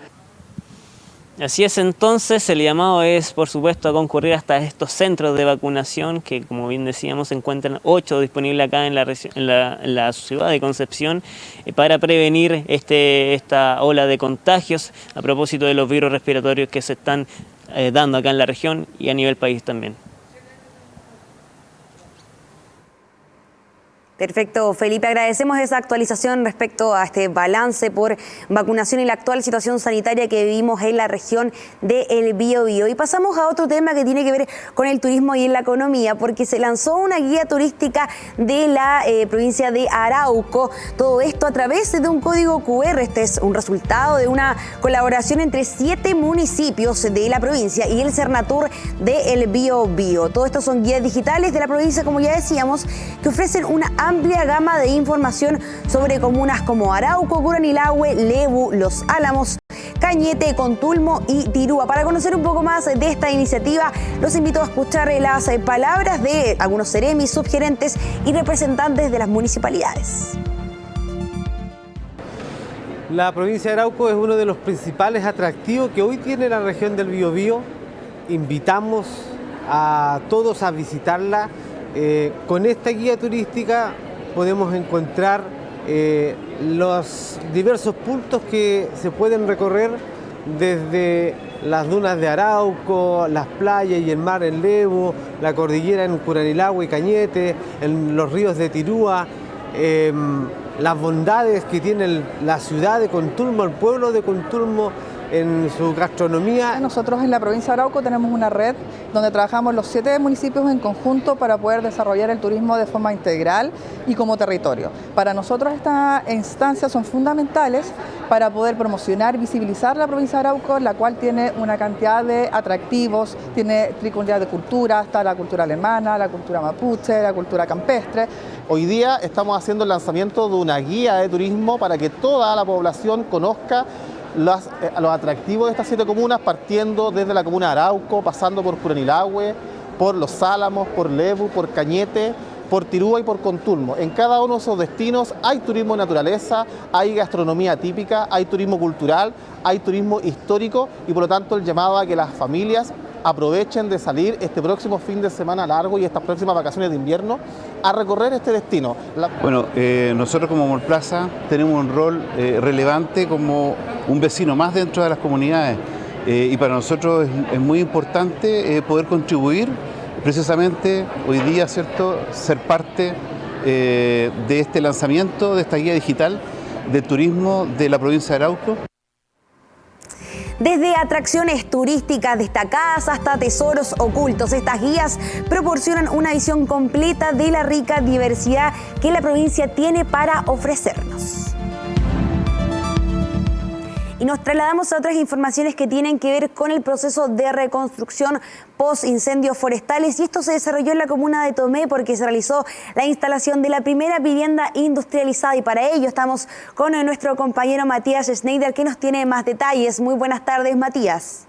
Así es, entonces el llamado es, por supuesto, a concurrir hasta estos centros de vacunación que, como bien decíamos, se encuentran 8 disponibles acá en la ciudad de Concepción para prevenir esta ola de contagios a propósito de los virus respiratorios que se están dando acá en la región y a nivel país también. Perfecto, Felipe. Agradecemos esa actualización respecto a este balance por vacunación y la actual situación sanitaria que vivimos en la región del Biobío. Y pasamos a otro tema que tiene que ver con el turismo y en la economía, porque se lanzó una guía turística de la provincia de Arauco. Todo esto a través de un código QR. Este es un resultado de una colaboración entre 7 municipios de la provincia y el Cernatur del Biobío. Todo esto son guías digitales de la provincia, como ya decíamos, que ofrecen una amplia gama de información sobre comunas como Arauco, Curanilahue, Lebu, Los Álamos, Cañete, Contulmo y Tirúa. Para conocer un poco más de esta iniciativa, los invito a escuchar las palabras de algunos seremis, subgerentes y representantes de las municipalidades. La provincia de Arauco es uno de los principales atractivos que hoy tiene la región del Biobío. Invitamos a todos a visitarla. Con esta guía turística podemos encontrar los diversos puntos que se pueden recorrer desde las dunas de Arauco, las playas y el mar en Lebu, la cordillera en Curanilahue y Cañete, en los ríos de Tirúa, las bondades que tiene la ciudad de Contulmo, el pueblo de Contulmo, en su gastronomía. Nosotros en la provincia de Arauco tenemos una red donde trabajamos los 7 municipios en conjunto para poder desarrollar el turismo de forma integral y como territorio. Para nosotros estas instancias son fundamentales para poder promocionar y visibilizar la provincia de Arauco, la cual tiene una cantidad de atractivos, tiene tricunidad de cultura, está la cultura alemana, la cultura mapuche, la cultura campestre. Hoy día estamos haciendo el lanzamiento de una guía de turismo para que toda la población conozca los atractivos de estas 7 comunas, partiendo desde la comuna de Arauco, pasando por Curanilahue, por Los Álamos, por Lebu, por Cañete, por Tirúa y por Contulmo. En cada uno de esos destinos hay turismo de naturaleza, hay gastronomía típica, hay turismo cultural, hay turismo histórico y por lo tanto el llamado a que las familias aprovechen de salir este próximo fin de semana largo y estas próximas vacaciones de invierno a recorrer este destino. Bueno, nosotros como Mallplaza tenemos un rol relevante como un vecino más dentro de las comunidades y para nosotros es muy importante poder contribuir precisamente hoy día, ¿cierto?, ser parte de este lanzamiento de esta guía digital de turismo de la provincia de Arauco. Desde atracciones turísticas destacadas hasta tesoros ocultos, estas guías proporcionan una visión completa de la rica diversidad que la provincia tiene para ofrecernos. Y nos trasladamos a otras informaciones que tienen que ver con el proceso de reconstrucción post-incendios forestales, y esto se desarrolló en la comuna de Tomé porque se realizó la instalación de la primera vivienda industrializada, y para ello estamos con nuestro compañero Matías Schneider, que nos tiene más detalles. Muy buenas tardes, Matías.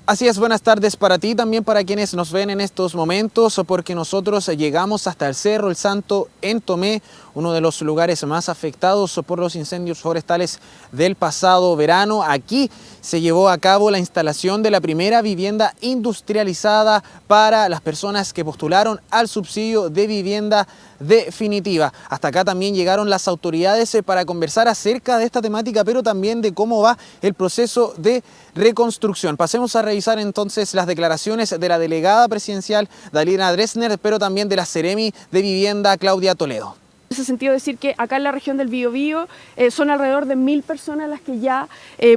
Así es, buenas tardes para ti, también para quienes nos ven en estos momentos, porque nosotros llegamos hasta el Cerro El Santo en Tomé, uno de los lugares más afectados por los incendios forestales del pasado verano. Aquí se llevó a cabo la instalación de la primera vivienda industrializada para las personas que postularon al subsidio de vivienda definitiva. Hasta acá también llegaron las autoridades para conversar acerca de esta temática, pero también de cómo va el proceso de reconstrucción. Pasemos a revisar entonces las declaraciones de la delegada presidencial Dalila Dresner, pero también de la Seremi de Vivienda Claudia Toledo. En ese sentido, decir que acá en la región del Biobío son alrededor de 1000 personas las que ya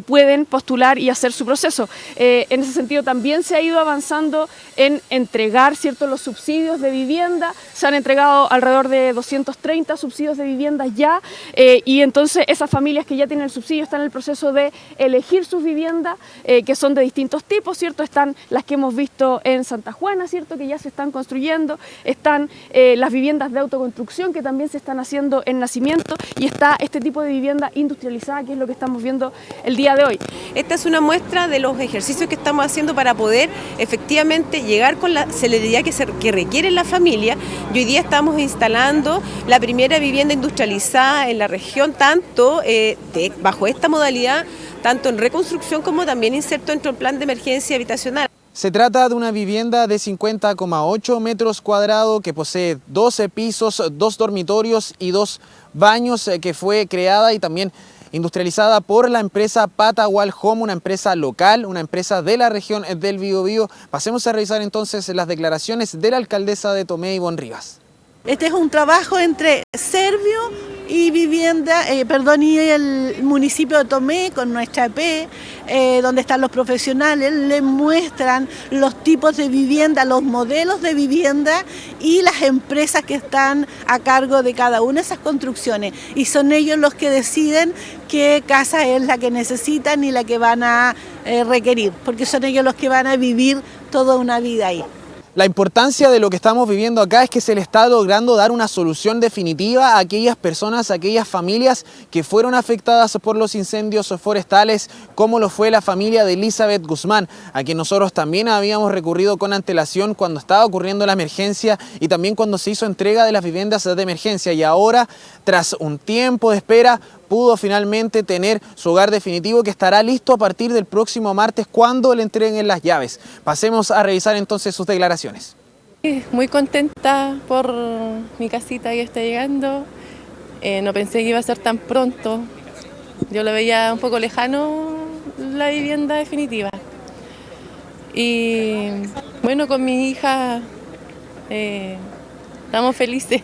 pueden postular y hacer su proceso. En ese sentido también se ha ido avanzando en entregar, ¿cierto?, los subsidios de vivienda. Se han entregado alrededor de 230 subsidios de vivienda ya, y entonces esas familias que ya tienen el subsidio están en el proceso de elegir sus viviendas, que son de distintos tipos, ¿cierto? Están las que hemos visto en Santa Juana, ¿cierto?, que ya se están construyendo, están las viviendas de autoconstrucción que también se están haciendo en Nacimiento, y está este tipo de vivienda industrializada, que es lo que estamos viendo el día de hoy. Esta es una muestra de los ejercicios que estamos haciendo para poder efectivamente llegar con la celeridad que requiere la familia, y hoy día estamos instalando la primera vivienda industrializada en la región, tanto bajo esta modalidad, tanto en reconstrucción como también inserto dentro del plan de emergencia habitacional. Se trata de una vivienda de 50,8 metros cuadrados que posee 12 pisos, 2 dormitorios y 2 baños, que fue creada y también industrializada por la empresa Patagual Home, una empresa local, una empresa de la región del Biobío. Pasemos a revisar entonces las declaraciones de la alcaldesa de Tomé, Ivonne Rivas. Este es un trabajo entre Servio y Vivienda, y el municipio de Tomé con nuestra EP, donde están los profesionales, le muestran los tipos de vivienda, los modelos de vivienda y las empresas que están a cargo de cada una de esas construcciones. Y son ellos los que deciden qué casa es la que necesitan y la que van a requerir, porque son ellos los que van a vivir toda una vida ahí. La importancia de lo que estamos viviendo acá es que se le está logrando dar una solución definitiva a aquellas personas, a aquellas familias que fueron afectadas por los incendios forestales, como lo fue la familia de Elizabeth Guzmán, a quien nosotros también habíamos recurrido con antelación cuando estaba ocurriendo la emergencia y también cuando se hizo entrega de las viviendas de emergencia. Y ahora, tras un tiempo de espera, pudo finalmente tener su hogar definitivo, que estará listo a partir del próximo martes cuando le entreguen las llaves. Pasemos a revisar entonces sus declaraciones. Muy contenta por mi casita que está llegando. No pensé que iba a ser tan pronto. Yo lo veía un poco lejano, la vivienda definitiva. Y bueno, con mi hija estamos felices.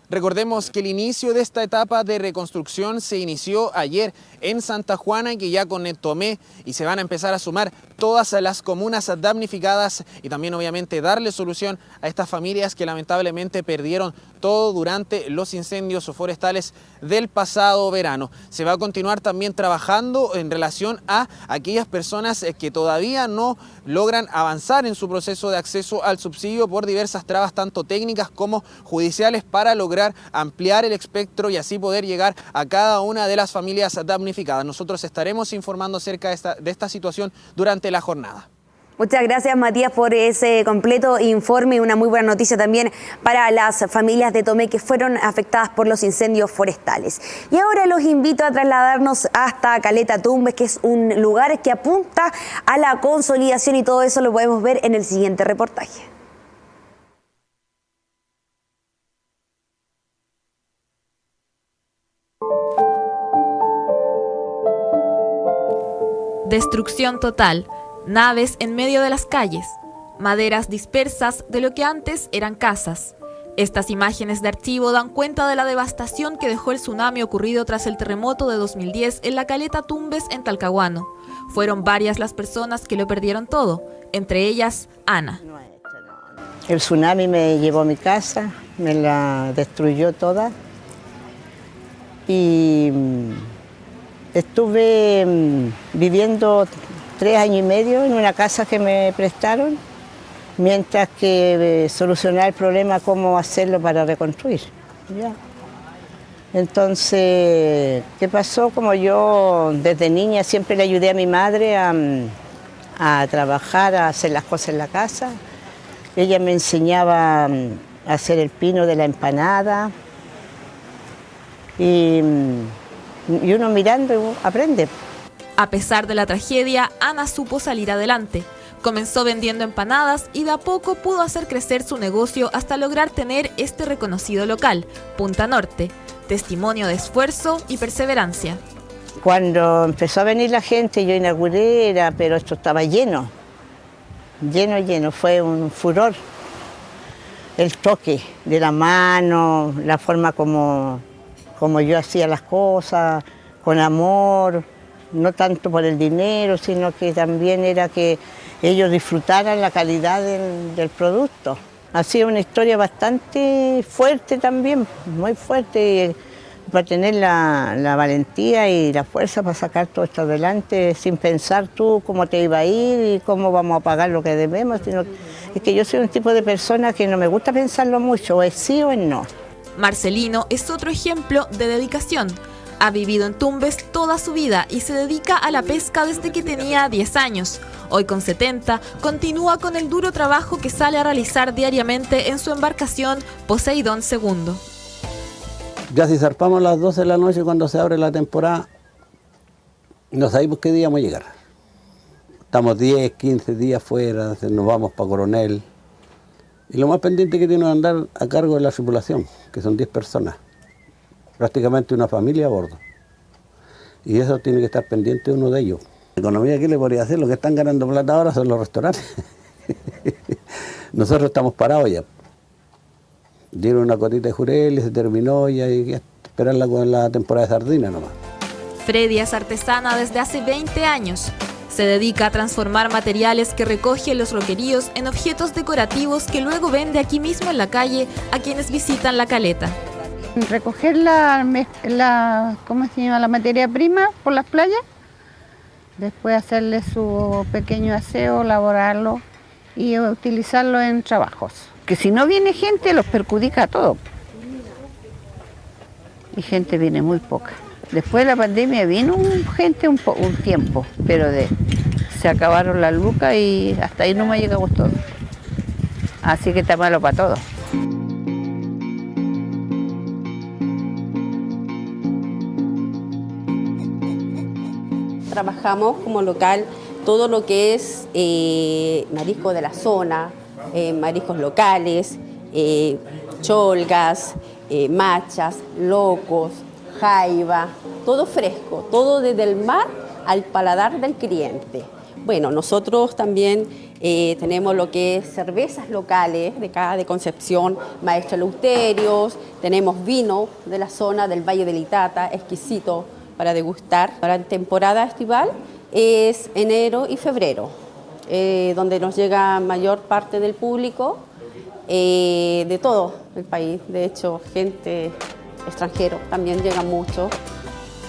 Recordemos que el inicio de esta etapa de reconstrucción se inició ayer en Santa Juana, y que ya con Tomé y se van a empezar a sumar todas las comunas damnificadas, y también obviamente darle solución a estas familias que lamentablemente perdieron todo durante los incendios forestales del pasado verano. Se va a continuar también trabajando en relación a aquellas personas que todavía no logran avanzar en su proceso de acceso al subsidio por diversas trabas, tanto técnicas como judiciales, para lograr ampliar el espectro y así poder llegar a cada una de las familias damnificadas. Nosotros estaremos informando acerca de esta situación durante la jornada. Muchas gracias, Matías, por ese completo informe y una muy buena noticia también para las familias de Tomé que fueron afectadas por los incendios forestales. Y ahora los invito a trasladarnos hasta Caleta Tumbes, que es un lugar que apunta a la consolidación, y todo eso lo podemos ver en el siguiente reportaje. Destrucción total, naves en medio de las calles, maderas dispersas de lo que antes eran casas. Estas imágenes de archivo dan cuenta de la devastación que dejó el tsunami ocurrido tras el terremoto de 2010 en la Caleta Tumbes en Talcahuano. Fueron varias las personas que lo perdieron todo, entre ellas Ana. El tsunami me llevó a mi casa, me la destruyó toda y estuve viviendo 3 años y medio en una casa que me prestaron, mientras que solucionaba el problema cómo hacerlo para reconstruir. ¿Ya? Entonces, ¿qué pasó? Como yo desde niña siempre le ayudé a mi madre a trabajar, a hacer las cosas en la casa. Ella me enseñaba a hacer el pino de la empanada y uno mirando aprende. A pesar de la tragedia, Ana supo salir adelante. Comenzó vendiendo empanadas y de a poco pudo hacer crecer su negocio hasta lograr tener este reconocido local, Punta Norte, testimonio de esfuerzo y perseverancia. Cuando empezó a venir la gente, yo inauguré, pero esto estaba lleno, lleno, fue un furor. El toque de la mano, la forma como yo hacía las cosas, con amor, no tanto por el dinero, sino que también era que ellos disfrutaran la calidad del producto. Ha sido una historia bastante fuerte también, muy fuerte, para tener la valentía y la fuerza para sacar todo esto adelante sin pensar tú cómo te iba a ir y cómo vamos a pagar lo que debemos, sino es que yo soy un tipo de persona que no me gusta pensarlo mucho, o es sí o es no. Marcelino es otro ejemplo de dedicación. Ha vivido en Tumbes toda su vida y se dedica a la pesca desde que tenía 10 años. Hoy con 70, continúa con el duro trabajo que sale a realizar diariamente en su embarcación Poseidón II. Ya si zarpamos a las 12 de la noche cuando se abre la temporada, no sabemos qué día vamos a llegar. Estamos 10, 15 días fuera, nos vamos para Coronel. Y lo más pendiente que tiene es andar a cargo de la tripulación, que son 10 personas. Prácticamente una familia a bordo. Y eso tiene que estar pendiente uno de ellos. La economía, ¿qué le podría hacer? Los que están ganando plata ahora son los restaurantes. Nosotros estamos parados ya. Dieron una cotita de jurel y se terminó y hay que esperarla con la temporada de sardina nomás. Freddy es artesana desde hace 20 años. Se dedica a transformar materiales que recoge en los roqueríos en objetos decorativos que luego vende aquí mismo en la calle a quienes visitan la caleta. Recoger ¿cómo se llama? La materia prima por las playas, después hacerle su pequeño aseo, elaborarlo y utilizarlo en trabajos. Que si no viene gente los perjudica a todos. Y gente viene muy poca. Después de la pandemia vino gente un tiempo, pero se acabaron las lucas y hasta ahí nomás llegamos todos. Así que está malo para todos. Trabajamos como local todo lo que es marisco de la zona, mariscos locales, cholgas, machas, locos, jaiba, todo fresco, todo desde el mar al paladar del cliente. Bueno, nosotros también tenemos lo que es cervezas locales de acá de Concepción, Maestre Eleuterios, tenemos vino de la zona del Valle del Itata, exquisito para degustar. Ahora en temporada estival es enero y febrero, donde nos llega mayor parte del público de todo el país, de hecho gente extranjero también llega mucho.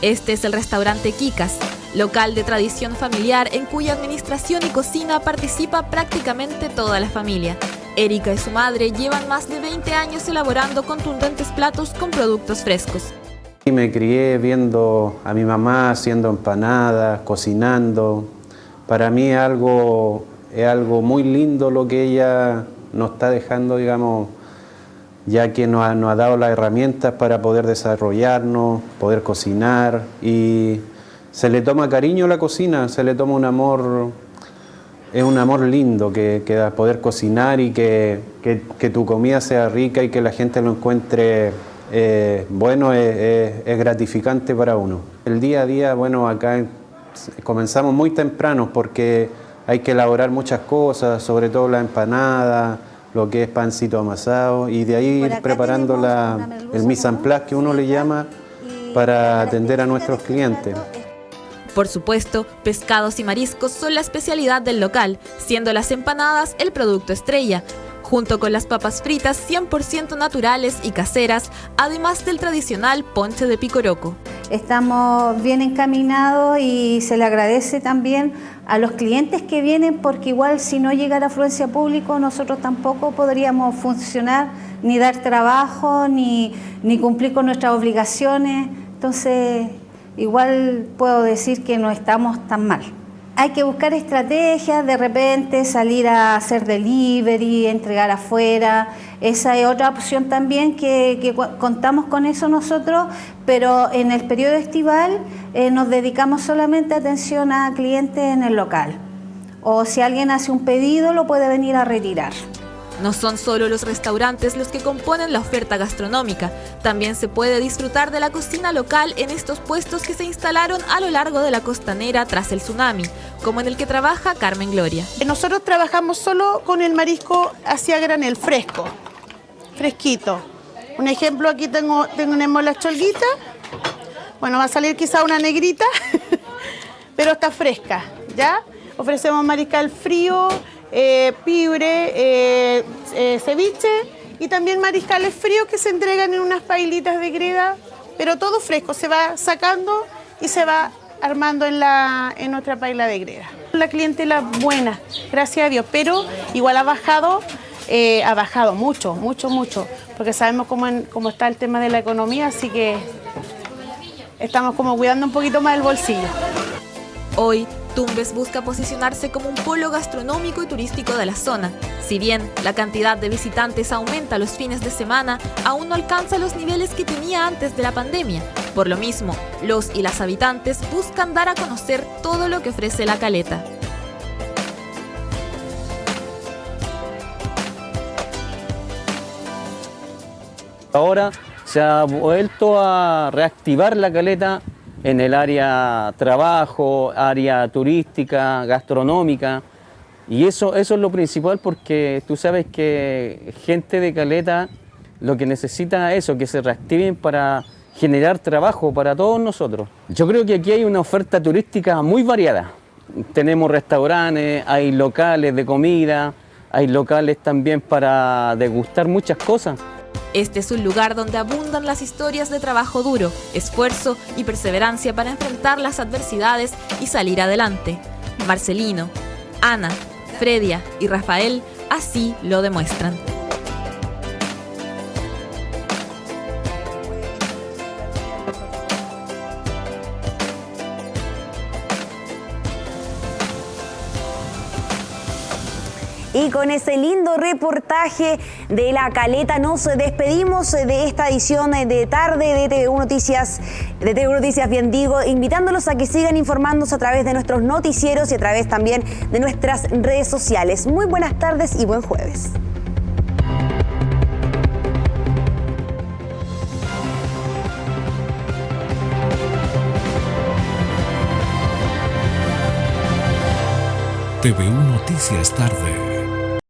Este es el restaurante Kikas, local de tradición familiar en cuya administración y cocina participa prácticamente toda la familia. Erika y su madre llevan más de 20 años elaborando contundentes platos con productos frescos. Me crié viendo a mi mamá haciendo empanadas, cocinando. Para mí es algo muy lindo lo que ella nos está dejando, digamos, ya que nos ha dado las herramientas para poder desarrollarnos, poder cocinar, y se le toma cariño a la cocina, se le toma un amor, es un amor lindo que da poder cocinar y que tu comida sea rica y que la gente lo encuentre bueno, es gratificante para uno. El día a día, bueno, acá comenzamos muy temprano porque hay que elaborar muchas cosas, sobre todo la empanada, lo que es pancito amasado, y de ahí ir preparando el mise en place que uno le llama para atender a nuestros clientes. Por supuesto, pescados y mariscos son la especialidad del local, siendo las empanadas el producto estrella, junto con las papas fritas 100% naturales y caseras, además del tradicional ponche de picoroco. Estamos bien encaminados y se le agradece también a los clientes que vienen, porque igual si no llegara afluencia público nosotros tampoco podríamos funcionar, ni dar trabajo, ni cumplir con nuestras obligaciones. Entonces igual puedo decir que no estamos tan mal. Hay que buscar estrategias, de repente salir a hacer delivery, entregar afuera. Esa es otra opción también que contamos con eso nosotros, pero en el periodo estival nos dedicamos solamente a atención a clientes en el local. O si alguien hace un pedido, lo puede venir a retirar. No son solo los restaurantes los que componen la oferta gastronómica, también se puede disfrutar de la cocina local en estos puestos que se instalaron a lo largo de la costanera tras el tsunami, como en el que trabaja Carmen Gloria. Nosotros trabajamos solo con el marisco hacia granel, fresco, fresquito. Un ejemplo, aquí tenemos la cholguita, bueno, va a salir quizá una negrita, pero está fresca, ¿ya? Ofrecemos mariscal frío, pibre, ceviche y también mariscales fríos que se entregan en unas pailitas de greda, pero todo fresco, se va sacando y se va armando en nuestra paila de greda. La clientela buena, gracias a Dios, pero igual ha bajado mucho, porque sabemos cómo está el tema de la economía, así que estamos como cuidando un poquito más el bolsillo. Hoy, Tumbes busca posicionarse como un polo gastronómico y turístico de la zona. Si bien la cantidad de visitantes aumenta los fines de semana, aún no alcanza los niveles que tenía antes de la pandemia. Por lo mismo, los y las habitantes buscan dar a conocer todo lo que ofrece la caleta. Ahora se ha vuelto a reactivar la caleta en el área trabajo, área turística, gastronómica, y eso es lo principal, porque tú sabes que gente de caleta lo que necesita eso, que se reactiven para generar trabajo para todos nosotros. Yo creo que aquí hay una oferta turística muy variada. Tenemos restaurantes, hay locales de comida, hay locales también para degustar muchas cosas. Este es un lugar donde abundan las historias de trabajo duro, esfuerzo y perseverancia para enfrentar las adversidades y salir adelante. Marcelino, Ana, Fredia y Rafael así lo demuestran. Y con ese lindo reportaje de La Caleta nos despedimos de esta edición de tarde de TV1 Noticias, invitándolos a que sigan informándose a través de nuestros noticieros y a través también de nuestras redes sociales. Muy buenas tardes y buen jueves. TV1 Noticias Tarde.